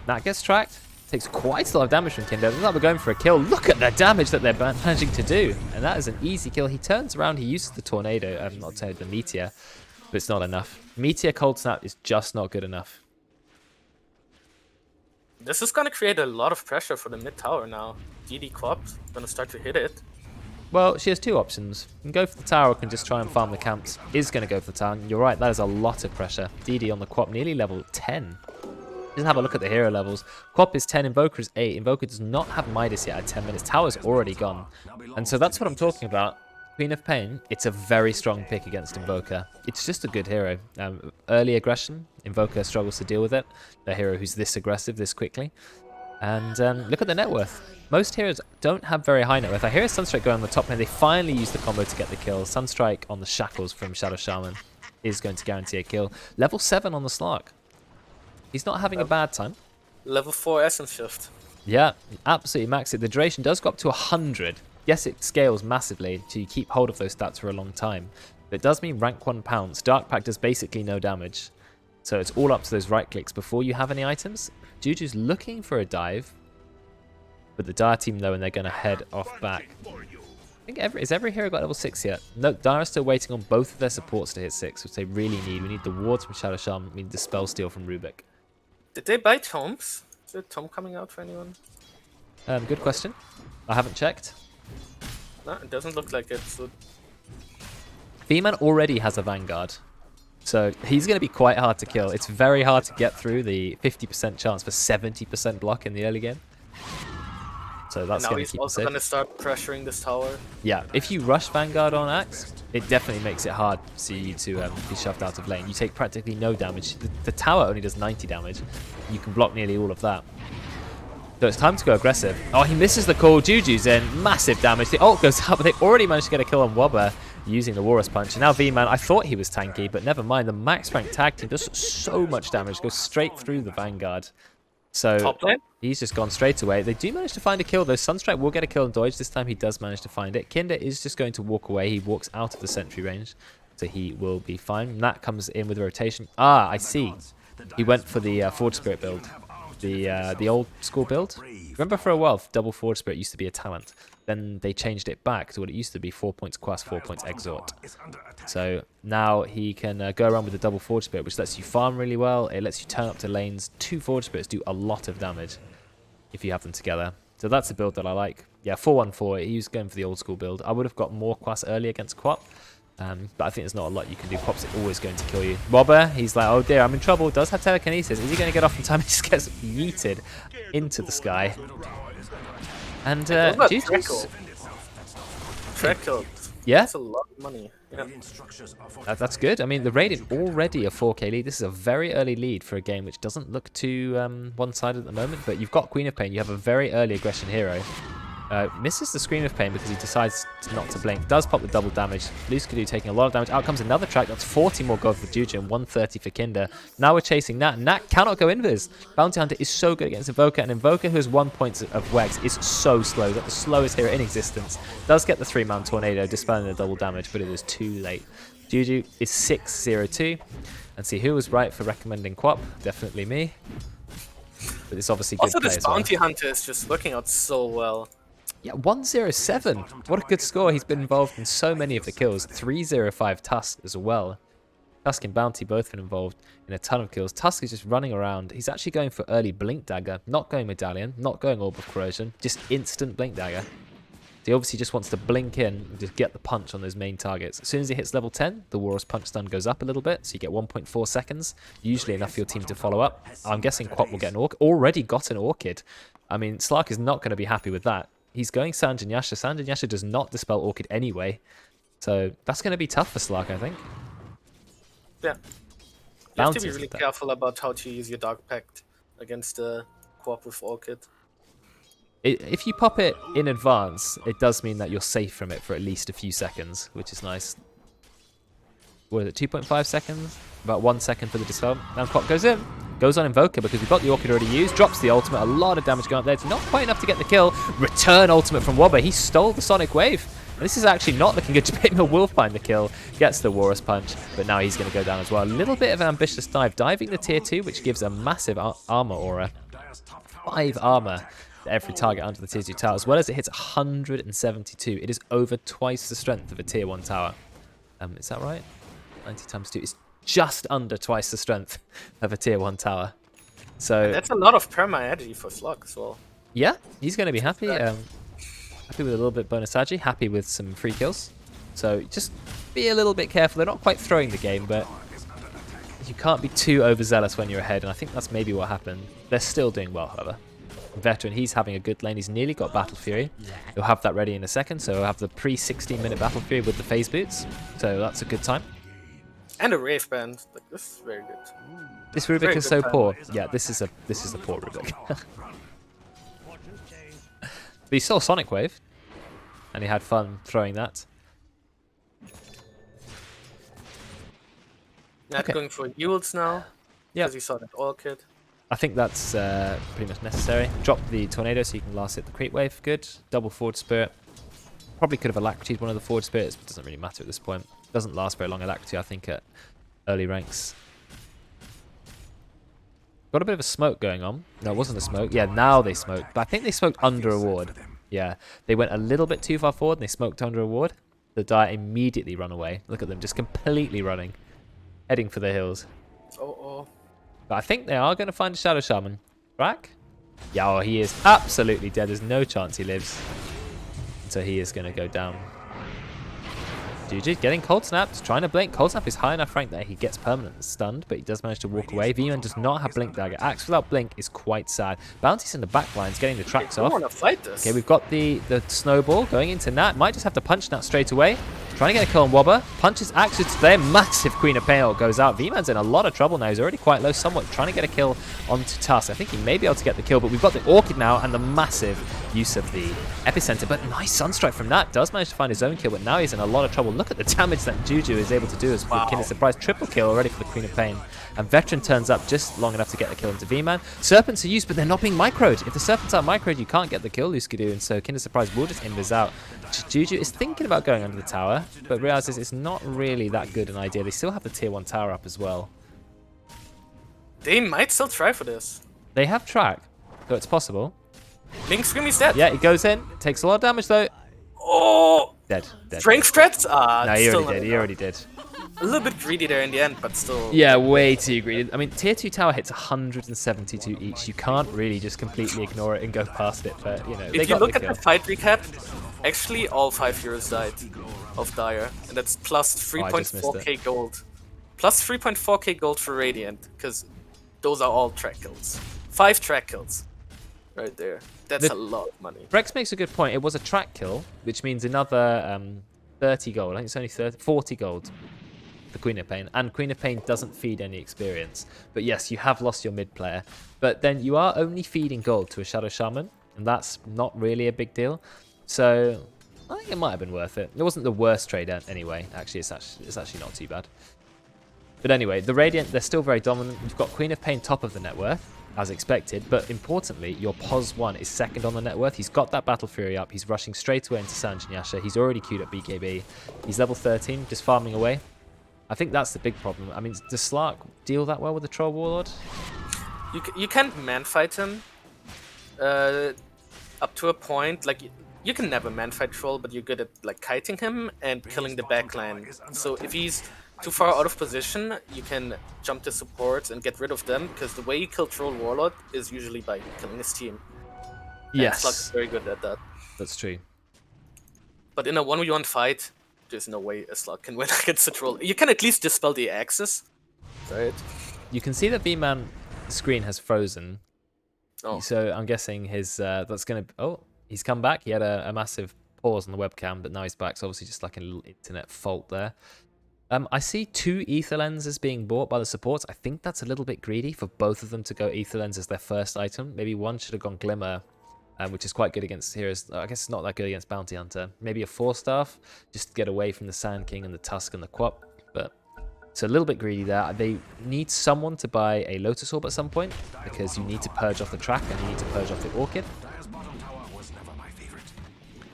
Nat gets tracked. Takes quite a lot of damage from Kinder. Looks like we're going for a kill. Look at the damage that they're managing to do. And that is an easy kill. He turns around, he uses the Tornado, not the Meteor, but it's not enough. Meteor Cold Snap is just not good enough. This is going to create a lot of pressure for the mid tower now. DD Quap going to start to hit it. Well, she has two options. You can go for the tower or can just try and farm the camps. Is going to go for the tower. And you're right, that is a lot of pressure. DD on the Quap, nearly level 10. Just have a look at the hero levels. Quap is 10, Invoker is 8. Invoker does not have Midas yet at 10 minutes. Tower's already gone. And so that's what I'm talking about. Queen of Pain, it's a very strong pick against Invoker. It's just a good hero. Early aggression, Invoker struggles to deal with it. A hero who's this aggressive this quickly. And look at the net worth. Most heroes don't have very high net worth. I hear Sunstrike going on the top lane. They finally use the combo to get the kill. Sunstrike on the Shackles from Shadow Shaman is going to guarantee a kill. Level 7 on the Slark. He's not having a bad time. Level 4 Essence Shift. Yeah, absolutely max it. The duration does go up to 100. Yes, it scales massively, so you keep hold of those stats for a long time. But it does mean rank 1 pounce. Dark Pact does basically no damage. So it's all up to those right clicks before you have any items. Juju's looking for a dive. But the Dire team know and they're going to head off back. I think is every hero got level 6 yet? No, Dire is still waiting on both of their supports to hit 6, which they really need. We need the wards from Shadow Shaman, we need the spell steal from Rubik. Did they buy tomes? Is there a tome coming out for anyone? Good question. I haven't checked. No, it doesn't look like it. So... V-Man already has a Vanguard. So he's going to be quite hard to kill. It's very hard to get through the 50% chance for 70% block in the early game. So that's going to keep he's also going to start pressuring this tower. Yeah, if you rush Vanguard on Axe, it definitely makes it hard for you to be shoved out of lane. You take practically no damage. The tower only does 90 damage. You can block nearly all of that. So it's time to go aggressive. Oh, he misses the call. Juju's in. Massive damage. The ult goes up, but they already managed to get a kill on Wobber using the Walrus Punch. And now V-Man, I thought he was tanky, but never mind. The max rank tag team does so much damage. Goes straight through the Vanguard. So top lane? He's just gone straight away. They do manage to find a kill, though. Sunstrike will get a kill on Dodge. This time he does manage to find it. Kinder is just going to walk away. He walks out of the sentry range, so he will be fine. Nat comes in with a rotation. Ah, I see. He went for the Forge Spirit build. the old school build. Remember for a while, double Forge Spirit used to be a talent. Then they changed it back to what it used to be, 4 points Quest, 4 points Exhort. So now he can go around with the double Forge Spirit, which lets you farm really well. It lets you turn up to lanes. 2 Forge Spirits do a lot of damage if you have them together. So that's a build that I like. Yeah, 4-1-4, he was going for the old school build. I would have got more Quest early against Quap. But I think there's not a lot you can do. Quap's always going to kill you. Wobber, he's like, oh dear, I'm in trouble. Does have telekinesis. Is he going to get off in time? He just gets yeeted into the sky. And Trickle. Yeah, That's a lot of money. Yeah. that's good. I mean, the Radiant already a 4k lead. This is a very early lead for a game which doesn't look too one-sided at the moment. But you've got Queen of Pain. You have a very early aggression hero. Misses the Scream of Pain because he decides not to blink. Does pop the double damage. Luskadoo taking a lot of damage. Out comes another track. That's 40 more gold for Juju and 130 for Kinder. Now we're chasing Nat. Nat cannot go invis. Bounty Hunter is so good against Invoker, and Invoker, who has 1 point of Wex, is so slow. That's the slowest hero in existence. Does get the 3-man Tornado, dispelling the double damage, but it is too late. Juju is 6-0-2. And see who was right for recommending Quap. Definitely me. But it's obviously good Also, play this as well. Bounty Hunter is just working out so well. Yeah, 107. What a good score. He's been involved in so many of the kills. 305 Tusk as well. Tusk and Bounty both been involved in a ton of kills. Tusk is just running around. He's actually going for early Blink Dagger. Not going Medallion. Not going Orb of Corrosion. Just instant Blink Dagger. He obviously just wants to blink in and just get the punch on those main targets. As soon as he hits level 10, the War's Punch stun goes up a little bit. So you get 1.4 seconds. Usually enough for your team to follow up. I'm guessing Quap will get an Orchid. Already got an Orchid. I mean, Slark is not going to be happy with that. He's going Sanjin Yasha. Sanjin Yasha does not dispel Orchid anyway. So that's going to be tough for Slark, I think. Yeah. You have to be really careful about how to use your Dark Pact against the Quap with Orchid. If you pop it in advance, it does mean that you're safe from it for at least a few seconds, which is nice. What is it, 2.5 seconds? About 1 second for the dispel. Now Quap goes in. Goes on Invoker because we've got the Orchid already used. Drops the ultimate. A lot of damage going up there. It's not quite enough to get the kill. Return ultimate from Wobber. He stole the Sonic Wave. And this is actually not looking good. Jabima will find the kill. Gets the Walrus Punch. But now he's going to go down as well. A little bit of an ambitious dive. Diving the tier 2, which gives a massive armor aura. 5 armor to every target under the tier 2 tower. As well as it hits 172. It is over twice the strength of a tier 1 tower. Is that right? 90 times 2 is just under twice the strength of a tier 1 tower. So and that's a lot of perma agi for Slug as well. Yeah, he's going to be happy. Happy with a little bit bonus agi. Happy with some free kills. So just be a little bit careful. They're not quite throwing the game, but you can't be too overzealous when you're ahead. And I think that's maybe what happened. They're still doing well, however. Veteran, he's having a good lane. He's nearly got Battle Fury. He'll have that ready in a second. So he'll have the pre-16-minute Battle Fury with the phase boots. So that's a good time. And a Wraith Band. Like, this is very good. This Rubik is so poor. Yeah, this is a poor Rubik. But he saw Sonic Wave, and he had fun throwing that. Not going for Yules now. Yeah, because he saw that Orchid. I think that's pretty much necessary. Drop the Tornado so you can last hit the Creep Wave. Good. Double Forward Spirit. Probably could have Alacrity'd one of the Forward Spirits, but doesn't really matter at this point. Doesn't last very long Alacrity, I think, at early ranks. Got a bit of a smoke going on. No, it wasn't a smoke. Yeah, now they smoked. But I think they smoked under a ward. Yeah, they went a little bit too far forward and they smoked under a ward. The Dire immediately run away. Look at them, just completely running. Heading for the hills. Uh-oh. But I think they are going to find a Shadow Shaman. Rack? Yeah, oh, he is absolutely dead. There's no chance he lives. So he is going to go down. GG, getting Cold Snapped, trying to blink. Cold Snap is high enough rank that he gets permanent stunned, but he does manage to walk away. V-Man does not have Blink Dagger. Axe without Blink is quite sad. Bounty's in the back lines, getting the tracks off. I want to fight this. Okay, we've got the Snowball going into Nat. Might just have to punch Nat straight away. Trying to get a kill on Wobber. Punches Axe to there. Massive Queen of Pain goes out. V-Man's in a lot of trouble now. He's already quite low somewhat. Trying to get a kill onto Tusk. I think he may be able to get the kill, but we've got the Orchid now and the massive use of the Epicenter. But nice Sunstrike from Nat. Does manage to find his own kill, but now he's in a lot of trouble. Look at the damage that Juju is able to do as Kinder Surprise. Triple kill already for the Queen of Pain. And Veteran turns up just long enough to get the kill into V-Man. Serpents are used, but they're not being microed. If the Serpents aren't microed, you can't get the kill, Luskadoo, and so Kinder Surprise will just invis out. Juju is thinking about going under the tower, but realizes it's not really that good an idea. They still have the tier 1 tower up as well. They might still try for this. They have track, so it's possible. Link Screamy's dead. Yeah, it goes in. Takes a lot of damage though. Oh! Dead. Dead. Strength threats? No, he already did. He already did. A little bit greedy there in the end, but still. Yeah, way too greedy. I mean, tier 2 tower hits 172 each. You can't really just completely ignore it and go past it, but you know, they If you got look the at kill. the fight recap, actually all 5 heroes died of Dire, and that's plus I just missed 3.4k gold. Plus 3.4k gold for Radiant, because those are all track kills. 5 track kills. Right there. That's a lot of money. Rex makes a good point. It was a track kill, which means another 30 gold. I think it's only 40 gold for Queen of Pain. And Queen of Pain doesn't feed any experience. But yes, you have lost your mid player. But then you are only feeding gold to a Shadow Shaman. And that's not really a big deal. So I think it might have been worth it. It wasn't the worst trade anyway. Actually, it's actually not too bad. But anyway, the Radiant, they're still very dominant. You've got Queen of Pain top of the net worth, as expected. But importantly, your POS 1 is second on the net worth. He's got that Battle Fury up. He's rushing straight away into Sanjin Yasha. He's already queued up BKB. He's level 13, just farming away. I think that's the big problem. I mean, does Slark deal that well with the Troll Warlord? You can't man-fight him up to a point. Like, you can never man-fight Troll, but you're good at like kiting him and killing the backline. So if he's too far out of position, you can jump the supports and get rid of them, because the way you kill Troll Warlord is usually by killing his team. Yes. Slug's very good at that. That's true. But in a 1v1 fight, there's no way a Slug can win against a Troll. You can at least dispel the Axis, right? You can see that V-Man screen has frozen. Oh. So I'm guessing his that's gonna. Oh, he's come back. He had a massive pause on the webcam, but now he's back. So obviously just like a little internet fault there. I see 2 Ether Lenses being bought by the supports. I think that's a little bit greedy for both of them to go Ether Lens as their first item. Maybe one should have gone Glimmer, which is quite good against heroes. I guess it's not that good against Bounty Hunter. Maybe a 4-staff, just to get away from the Sand King and the Tusk and the Quap. But it's a little bit greedy there. They need someone to buy a Lotus Orb at some point, because you need to purge off the track and you need to purge off the Orchid.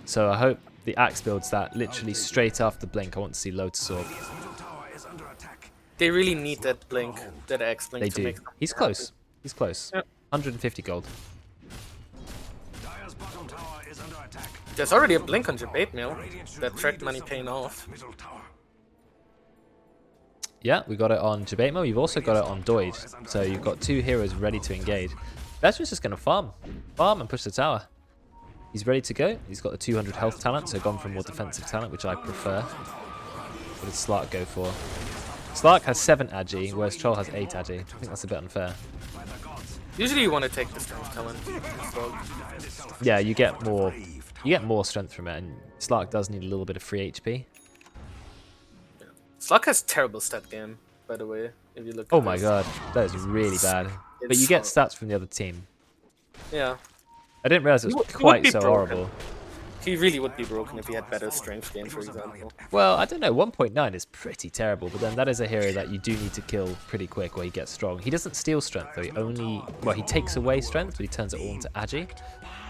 So I hope the Axe builds that literally straight after Blink. I want to see Lotus Orb. They really need that Blink, that Axe Blink. They to do. Make He's close. He's close. Yep. 150 gold. There's already a Blink on Debate Mill. That track money paying off. Yeah, we got it on Jabatemo. You've also got it on Doid. So you've got 2 heroes ready to engage. Veteran's just going to farm. Farm and push the tower. He's ready to go. He's got the 200 health talent, so gone for more defensive talent, which I prefer. What did Slark go for? Slark has 7 agi, whereas Troll has 8 agi. I think that's a bit unfair. Usually you want to take the strength talent. So Yeah, you get more strength from it, and Slark does need a little bit of free HP. Slug has terrible stat game, by the way. If you look. Oh at my this. god, that is really bad. But you get stats from the other team. Yeah. I didn't realize it was He would quite be so broken. horrible. He really would be broken if he had better strength game, for example. Well, I don't know. 1.9 is pretty terrible, but then that is a hero that you do need to kill pretty quick where he gets strong. He doesn't steal strength, though. He takes away strength, but he turns it all into agi.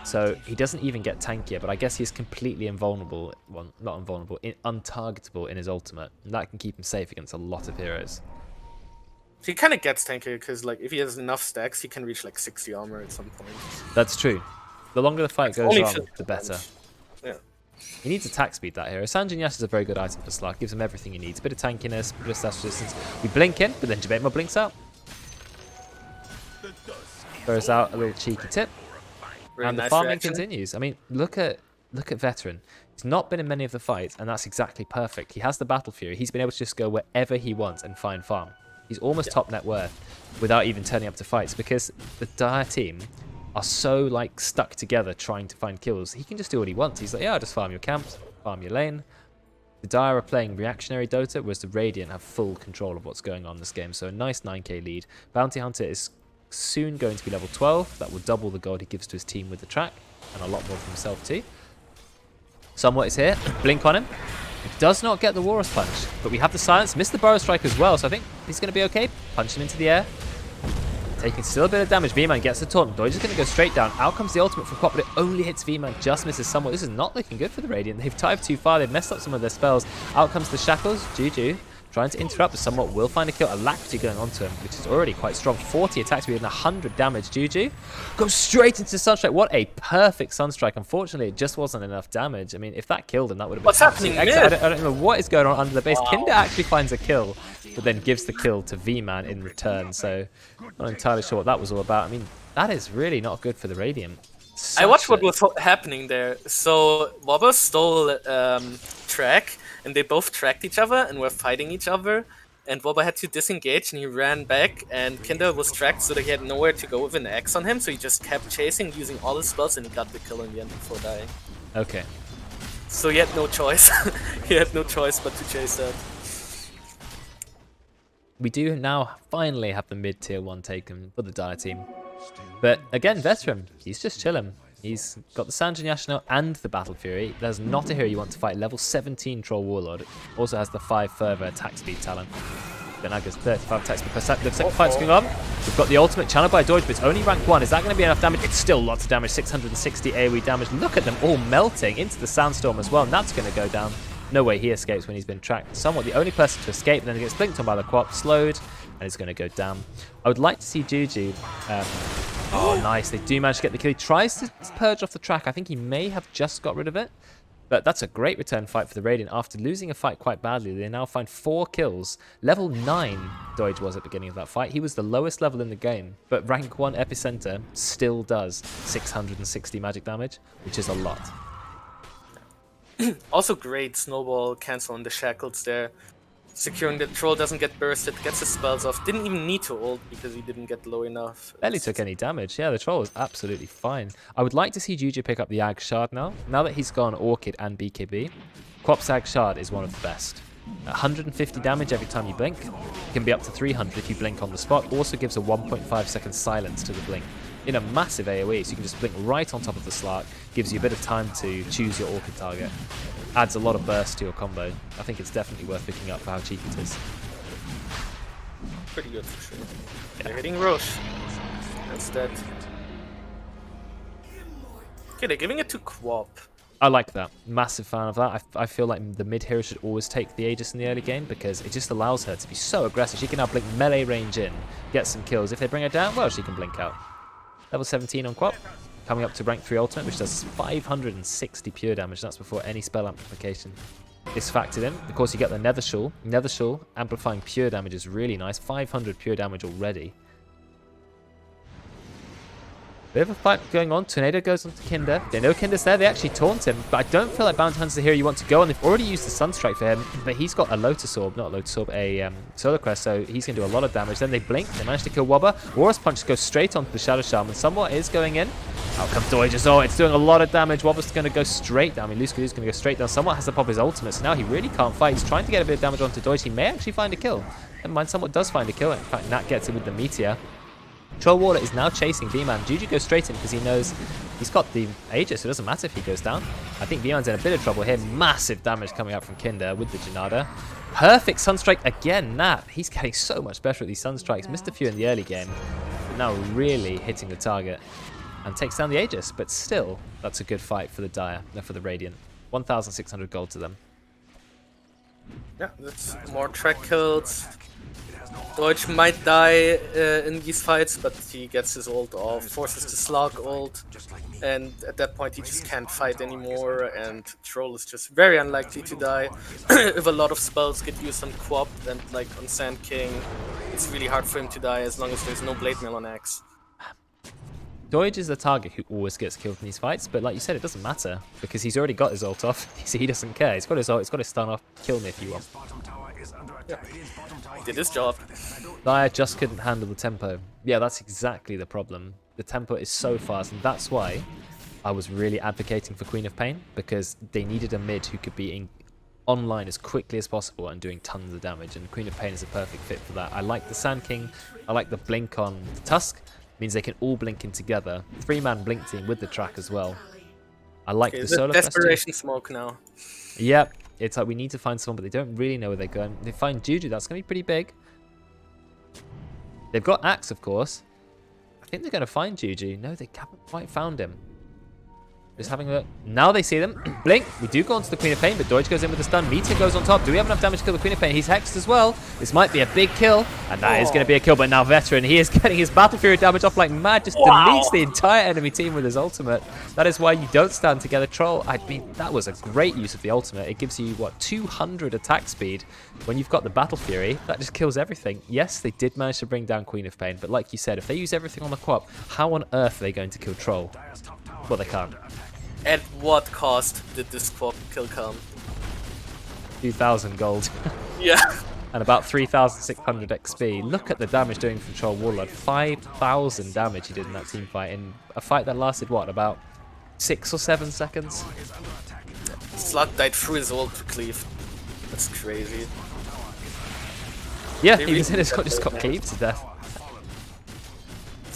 So he doesn't even get tankier, but I guess he's completely invulnerable. Well, not invulnerable, untargetable in his ultimate. And that can keep him safe against a lot of heroes. He kind of gets tankier because, like, if he has enough stacks, he can reach like 60 armor at some point. That's true. The longer the fight goes Only on, 50 the better. damage. Yeah. He needs attack speed, that hero. Sanjin Yasha is a very good item for Slark. Gives him everything he needs. A bit of tankiness, a bit of status resistance. We blink in, but then Jabatemo blinks out. Throws out a little cheeky tip. Really And the nice farming reaction. continues. I mean, look at Veteran. He's not been in many of the fights, and that's exactly perfect. He has the Battle Fury. He's been able to just go wherever he wants and find farm. He's almost top net worth without even turning up to fights, because the Dire team are so like stuck together trying to find kills. He can just do what he wants. He's like, yeah, I'll just farm your camps, farm your lane. The Dire are playing reactionary Dota, whereas the Radiant have full control of what's going on in this game. So a nice 9k lead. Bounty Hunter is soon going to be level 12. That will double the gold he gives to his team with the track, and a lot more for himself too. Somewhat is here. Blink on him. It does not get the Walrus Punch, but we have the silence. Missed the Burrow Strike as well, so I think he's going to be okay. Punch him into the air. Taking still a bit of damage. V-Man gets the taunt. Doge is going to go straight down. Out comes the ultimate from Quap, but it only hits V-Man. Just misses somewhat. This is not looking good for the Radiant. They've dived too far. They've messed up some of their spells. Out comes the Shackles. Juju. Trying to interrupt, but somewhat will find a kill. Alacrity going onto him, which is already quite strong. 40 attack speed and 100 damage. Juju goes straight into Sunstrike. What a perfect Sunstrike. Unfortunately, it just wasn't enough damage. I mean, if that killed him, that would have been... What's happening mid? I don't know what is going on under the base. Wow. Kinder actually finds a kill, but then gives the kill to V-Man in return. So, not entirely sure what that was all about. I mean, that is really not good for the Radiant. I watched what was happening there. So, Wobber stole track, and they both tracked each other and were fighting each other. And Wobber had to disengage, and he ran back, and Kinder was tracked so that he had nowhere to go with an axe on him, so he just kept chasing, using all his spells, and he got the kill in the end before dying. Okay. So he had no choice. He had no choice but to chase that. We do now finally have the mid-tier 1 taken for the Dire team. But again, Veteran, he's just chilling. He's got the Sanjin Yashino and the Battle Fury. There's not a hero you want to fight. Level 17 Troll Warlord. Also has the 5 further attack speed talent. Then that goes 35 attack speed per second. Looks like a fight's going on. We've got the ultimate channeled by Doge, but it's only rank 1. Is that going to be enough damage? It's still lots of damage. 660 AoE damage. Look at them all melting into the Sandstorm as well. And that's going to go down. No way he escapes when he's been tracked. Somewhat the only person to escape. Then he gets blinked on by the Quap, slowed, and it's going to go down. I would like to see Juju... oh, nice. They do manage to get the kill. He tries to purge off the track. I think he may have just got rid of it. But that's a great return fight for the Radiant. After losing a fight quite badly, they now find 4 kills. Level 9, Doge was at the beginning of that fight. He was the lowest level in the game. But rank 1 Epicenter still does 660 magic damage, which is a lot. Also great snowball cancel on the shackles there. Securing the troll doesn't get bursted, gets his spells off. Didn't even need to ult because he didn't get low enough. Barely took any damage. Yeah, the troll was absolutely fine. I would like to see Juju pick up the Ag Shard now. Now that he's gone Orchid and BKB, Quap's Ag Shard is one of the best. 150 damage every time you blink. It can be up to 300 if you blink on the spot. Also gives a 1.5 second silence to the blink. In a massive AoE, so you can just blink right on top of the Slark. Gives you a bit of time to choose your Orchid target. Adds a lot of burst to your combo. I think it's definitely worth picking up for how cheap it is. Pretty good for sure. Yeah. They're hitting Roche. That's that. Okay, they're giving it to Quap. I like that. Massive fan of that. I feel like the mid hero should always take the Aegis in the early game because it just allows her to be so aggressive. She can now blink melee range in, get some kills. If they bring her down, well, she can blink out. Level 17 on Quap. Coming up to rank 3 ultimate, which does 560 pure damage. That's before any spell amplification is factored in. Of course, you get the Nether Shawl. Nether Shawl amplifying pure damage is really nice. 500 pure damage already. Bit of a fight going on. Tornado goes on to Kinder. They know Kinder's there. They actually taunt him. But I don't feel like Bounty Hunter's the hero you want to go on. They've already used the Sunstrike for him. But he's got a Lotus Orb. Not a Lotus Orb, a Solar Crest. So he's going to do a lot of damage. Then they blink. They manage to kill Wobber. Aura's Punch goes straight onto the Shadow Shaman. Somewhat is going in. Out comes Doige. Oh, it's doing a lot of damage. Wobber's going to go straight down. I mean, Luskadu's going to go straight down. Somewhat has to pop his ultimate. So now he really can't fight. He's trying to get a bit of damage onto Doige. He may actually find a kill. Never mind, Somewhat does find a kill. In fact, Nat gets it with the Meteor. Troll Warlord is now chasing V-Man. Juju goes straight in because he knows he's got the Aegis, so it doesn't matter if he goes down. I think V-Man's in a bit of trouble here. Massive damage coming out from Kinder with the Janada. Perfect Sunstrike again, Nat. He's getting so much better at these Sunstrikes. Missed a few in the early game, but now really hitting the target and takes down the Aegis. But still, that's a good fight for the Dire, for the Radiant. 1,600 gold to them. Yeah, that's more track kills. Deutsch might die in these fights, but he gets his ult off, forces the Slug ult, and at that point he just can't fight anymore, and Troll is just very unlikely to die. If a lot of spells get used on Quap and like on Sand King, it's really hard for him to die as long as there's no Blade Mail on Axe. Doige is the target who always gets killed in these fights, but like you said, it doesn't matter because he's already got his ult off, so he doesn't care. He's got his ult, he's got his stun off, kill me if you want. Yeah. Did his job. Dire just couldn't handle the tempo. Yeah, that's exactly the problem. The tempo is so fast, and that's why I was really advocating for Queen of Pain, because they needed a mid who could be online as quickly as possible and doing tons of damage, and Queen of Pain is a perfect fit for that. I like the Sand King, I like the blink on the Tusk, means they can all blink in together. 3-man blink team with the track as well. I like the Solar Crest. Desperation smoke now. Yep, it's like we need to find someone, but they don't really know where they're going. They find Juju, that's going to be pretty big. They've got Axe, of course. I think they're going to find Juju. No, they haven't quite found him. Just having a look. Now they see them. Blink. We do go onto the Queen of Pain, but Deutsch goes in with the stun. Meteor goes on top. Do we have enough damage to kill the Queen of Pain? He's hexed as well. This might be a big kill, and that is going to be a kill. But now Veteran, he is getting his Battle Fury damage off like mad. Just deletes the entire enemy team with his ultimate. That is why you don't stand together, Troll. I mean, that was a great use of the ultimate. It gives you, what, 200 attack speed when you've got the Battle Fury. That just kills everything. Yes, they did manage to bring down Queen of Pain, but like you said, if they use everything on the co-op, how on earth are they going to kill Troll? Well, they can't. At what cost did this co-op kill come? 2,000 gold. Yeah. And about 3,600 XP. Look at the damage doing for Troll Warlord. 5,000 damage he did in that team fight. In a fight that lasted, what, about 6 or 7 seconds? Slug died through his ult to cleave. That's crazy. Yeah, he was in his just got cleaved to death.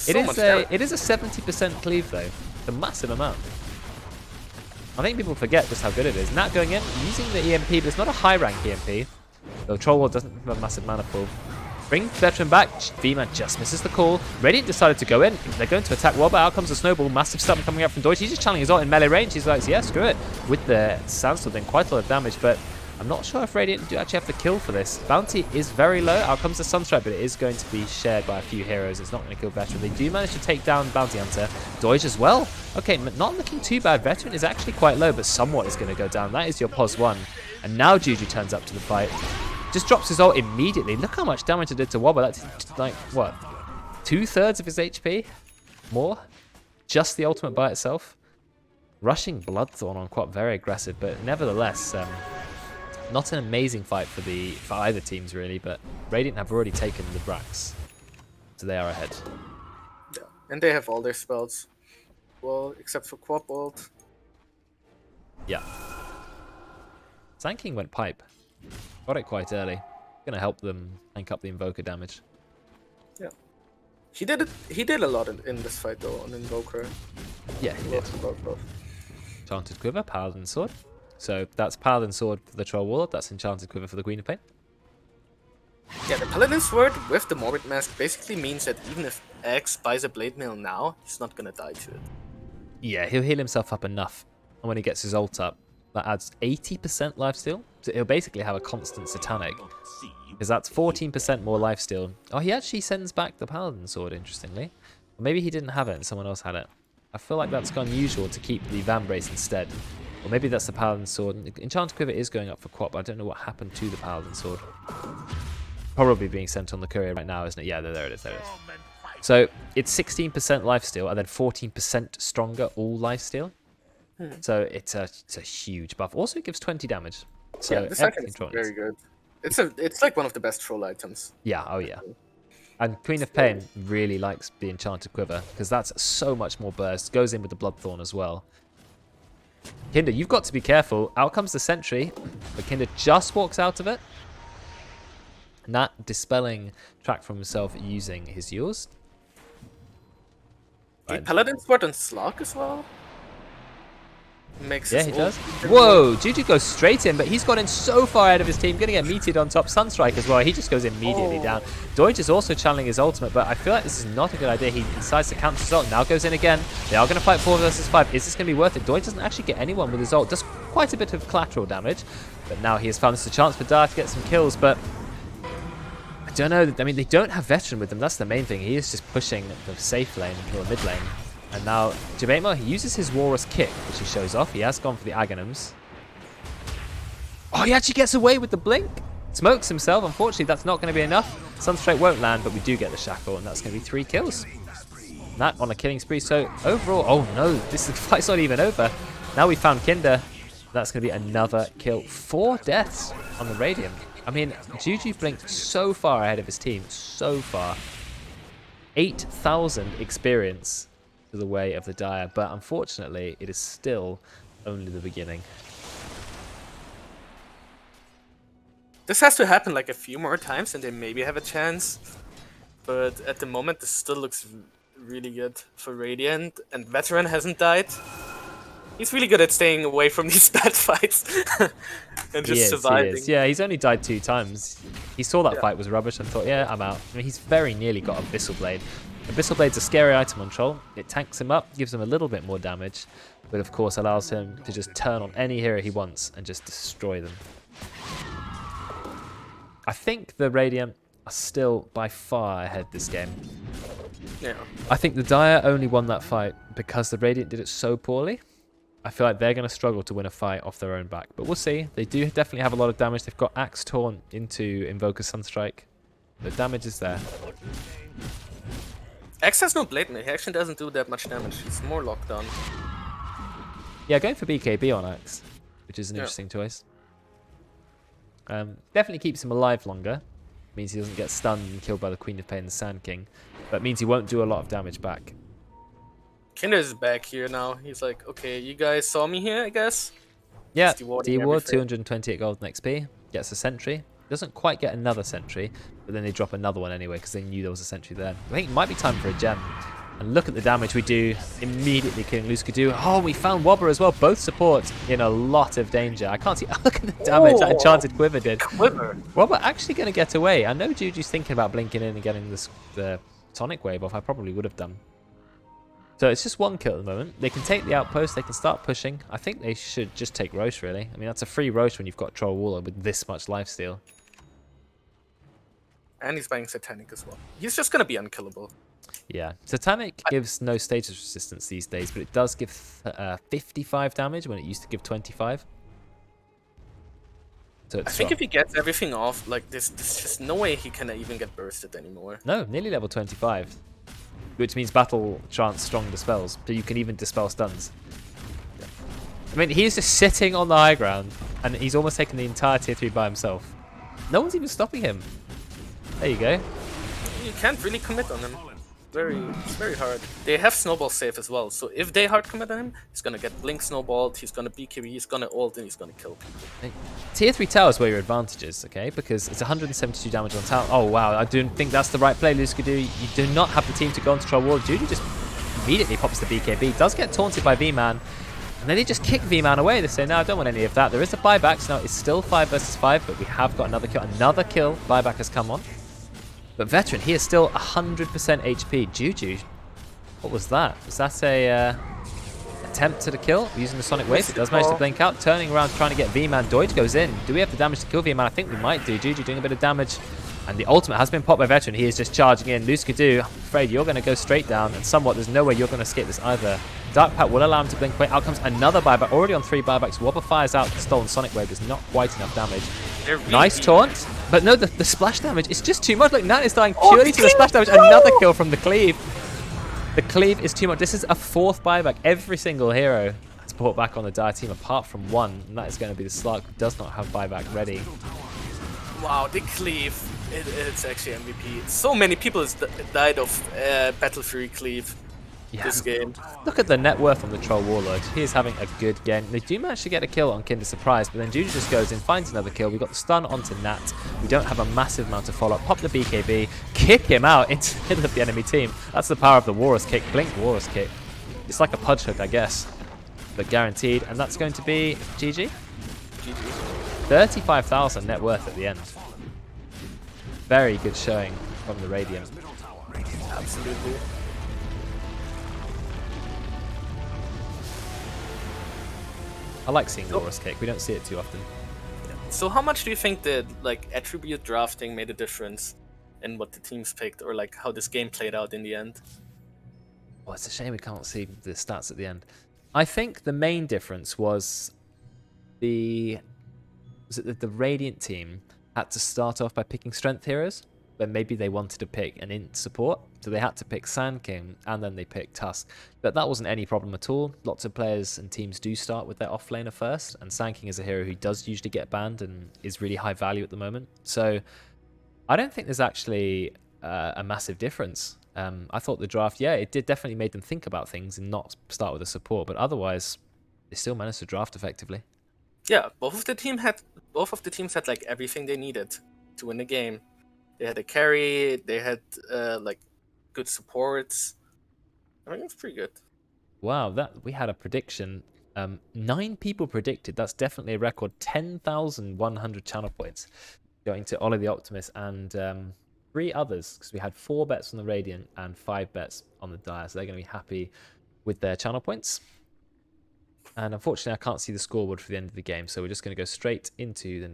It is a 70% cleave though. It's a massive amount. I think people forget just how good it is. Nat going in, using the EMP, but it's not a high rank EMP. Though Troll Ward doesn't have a massive mana pool. Bring Veteran back. V-Man just misses the call. Radiant decided to go in. They're going to attack Wobber. Out comes the snowball. Massive stun coming out from Deutsch. He's just channeling his ult in melee range. He's like, yeah, screw it. With the Sandstorm doing quite a lot of damage, but I'm not sure if Radiant do actually have the kill for this. Bounty is very low. Out comes the Sunstrike, but it is going to be shared by a few heroes. It's not going to kill Veteran. They do manage to take down Bounty Hunter. Deutsch as well. Okay, not looking too bad. Veteran is actually quite low, but somewhat is going to go down. That is your +1. And now Juju turns up to the fight. Just drops his ult immediately. Look how much damage it did to Wobber. That's like, what, 2/3 of his HP? More? Just the ultimate by itself? Rushing Bloodthorn on quite very aggressive, but nevertheless, not an amazing fight for either teams really, but Radiant have already taken the Brax. So they are ahead. Yeah. And they have all their spells. Well, except for Quap ult. Yeah. Sand King went pipe. Got it quite early. Gonna help them tank up the Invoker damage. Yeah. He did a lot in this fight though, on Invoker. Yeah, he did. Enchanted Quiver, Paladin Sword. So that's Paladin Sword for the Troll Warlord, that's Enchanted Quiver for the Queen of Pain. Yeah, the Paladin Sword with the Morbid Mask basically means that even if X buys a Blade Mail now, he's not gonna die to it. Yeah, he'll heal himself up enough. And when he gets his ult up, that adds 80% lifesteal. So he'll basically have a constant Satanic. Because that's 14% more lifesteal. Oh, he actually sends back the Paladin Sword, interestingly. Or maybe he didn't have it and someone else had it. I feel like that's unusual to keep the Vambrace instead. Or maybe that's the Paladin Sword. Enchanted Quiver is going up for Quap. I don't know what happened to the Paladin Sword. Probably being sent on the courier right now, isn't it? Yeah, there it is. There it is. So it's 16% lifesteal and then 14% stronger all lifesteal. So it's a huge buff. Also, it gives 20 damage. So yeah, this item is very good. It's like one of the best troll items. Yeah, oh yeah. And Queen of Pain really likes the Enchanted Quiver because that's so much more burst. Goes in with the Bloodthorn as well. Kinder, you've got to be careful. Out comes the Sentry, but Kinder just walks out of it. Nat dispelling track from himself using his yours. Right. Paladin Sword and Slug as well? Yeah, he does. Whoa, Juju goes straight in, but he's gone in so far ahead of his team. Going to get meteored on top. Sunstrike as well. He just goes immediately down. Deutsch is also channeling his ultimate, but I feel like this is not a good idea. He decides to cancel his ult. Now goes in again. They are going to fight 4 versus 5. Is this going to be worth it? Deutsch doesn't actually get anyone with his ult. Does quite a bit of collateral damage, but now he has found this a chance for Dire to get some kills, but I don't know. I mean, they don't have Veteran with them. That's the main thing. He is just pushing the safe lane or the mid lane. And now, Jabema, he uses his Walrus kick, which he shows off. He has gone for the Aghanims. Oh, he actually gets away with the blink. Smokes himself. Unfortunately, that's not going to be enough. Sunstrike won't land, but we do get the Shackle, and that's going to be 3 kills. That on a killing spree. So, overall, oh no, this fight's not even over. Now we found Kinder. That's going to be another kill. 4 deaths on the Radiant. I mean, Juju blinked so far ahead of his team. So far. 8,000 experience the way of the Dire, but unfortunately it is still only the beginning. This has to happen like a few more times and they maybe have a chance, but at the moment this still looks really good for Radiant, and Veteran hasn't died. He's really good at staying away from these bad fights and just surviving. Yeah, he's only died 2 times. He saw that fight was rubbish and thought, yeah, I'm out. I mean, he's very nearly got a Visselblade. Abyssal Blade's a scary item on Troll. It tanks him up, gives him a little bit more damage, but of course allows him to just turn on any hero he wants and just destroy them. I think the Radiant are still by far ahead this game. Yeah. I think the Dire only won that fight because the Radiant did it so poorly. I feel like they're going to struggle to win a fight off their own back. But we'll see. They do definitely have a lot of damage. They've got Axe Taunt into Invoker Sunstrike. The damage is there. X has no Blade, he actually doesn't do that much damage. He's more locked on. Yeah, going for BKB on Axe, which is an interesting choice. Definitely keeps him alive longer. Means he doesn't get stunned and killed by the Queen of Pain and the Sand King. But means he won't do a lot of damage back. Kinder is back here now. He's like, okay, you guys saw me here, I guess. Yeah, D-ward, 228 gold and XP. Gets a sentry. Doesn't quite get another sentry, but then they drop another one anyway because they knew there was a sentry there. I think it might be time for a gem. And look at the damage we do, immediately killing Luskadu. Oh, we found Wobber as well. Both supports in a lot of danger. I can't see. Look at the damage that Enchanted Quiver did. Quiver. Wobber actually going to get away. I know Juju's thinking about blinking in and getting the Sonic Wave off. I probably would have done. So it's just one kill at the moment. They can take the outpost. They can start pushing. I think they should just take Roche, really. I mean, that's a free Roche when you've got Troll Warlord with this much lifesteal. And he's buying Satanic as well. He's just going to be unkillable. Yeah, Satanic gives no status resistance these days, but it does give 55 damage when it used to give 25. So it's I think if he gets everything off, like there's just no way he can even get bursted anymore. No, nearly level 25, which means battle chance strong dispels, so you can even dispel stuns. I mean, he's just sitting on the high ground, and he's almost taken the entire tier 3 by himself. No one's even stopping him. There you go. You can't really commit on him. It's very hard. They have snowball safe as well, so if they hard commit on him, he's gonna get blink snowballed, he's gonna BKB, he's gonna ult, and he's gonna kill people. Tier 3 tower is where your advantage is, okay? Because it's 172 damage on tower. Oh wow, I don't think that's the right play, Luskadu. You do not have the team to go on to Troll Wall. Juju just immediately pops the BKB. Does get taunted by V-Man, and then they just kick V-Man away. They say, no, I don't want any of that. There is a buyback, so now it's still 5 versus 5, but we have got another kill. Another kill. Buyback has come on. But Veteran, he is still 100% HP. Juju, what was that? Was that a attempt at a kill using the Sonic Wave? It does manage to blink out, turning around, trying to get V-Man. Deutsch goes in. Do we have the damage to kill V-Man? I think we might do. Juju doing a bit of damage. And the ultimate has been popped by Veteran. He is just charging in. Luskadu, I'm afraid you're going to go straight down. And somewhat, there's no way you're going to escape this either. Dark Pact will allow him to blink away. Out comes another buyback. Already on 3 buybacks. Wobber fires out the stolen Sonic Wave. There's not quite enough damage. Nice taunt. But no, the splash damage is just too much. Look, Nat is dying purely to the splash damage. Another kill from the Cleave. The Cleave is too much. This is a 4th buyback. Every single hero has brought back on the Dire team apart from one. And that is going to be the Slark, who does not have buyback ready. Wow, the Cleave. It's actually MVP. So many people died of Battle Fury Cleave this game. Look at the net worth on the Troll Warlord. He is having a good game. They do manage to get a kill on Kinder Surprise, but then Juju just goes in, finds another kill. We got the stun onto Nat. We don't have a massive amount of follow-up. Pop the BKB, kick him out into the middle of the enemy team. That's the power of the Walrus kick. Blink Walrus kick. It's like a punch hook, I guess, but guaranteed. And that's going to be GG. GG. 35,000 net worth at the end. Very good showing from the Radiant. Absolutely. I like seeing Walrus kick. We don't see it too often. So how much do you think that like attribute drafting made a difference in what the teams picked, or like how this game played out in the end? Well, it's a shame we can't see the stats at the end. I think the main difference was the Radiant team had to start off by picking strength heroes, but maybe they wanted to pick an int support, so they had to pick Sand King, and then they picked Tusk. But that wasn't any problem at all. Lots of players and teams do start with their offlaner first, and Sand King is a hero who does usually get banned and is really high value at the moment. So I don't think there's actually a massive difference. I thought the draft, yeah, it did definitely made them think about things and not start with a support, but otherwise they still managed to draft effectively. Yeah, both of the teams had like everything they needed to win the game. They had a carry, they had like good supports. I mean, it's pretty good. Wow, we had a prediction. 9 people predicted. That's definitely a record. 10,100 channel points going to Ollie the Optimist and 3 others, because we had 4 bets on the Radiant and 5 bets on the Dire, so they're going to be happy with their channel points. And unfortunately, I can't see the scoreboard for the end of the game, so we're just going to go straight into the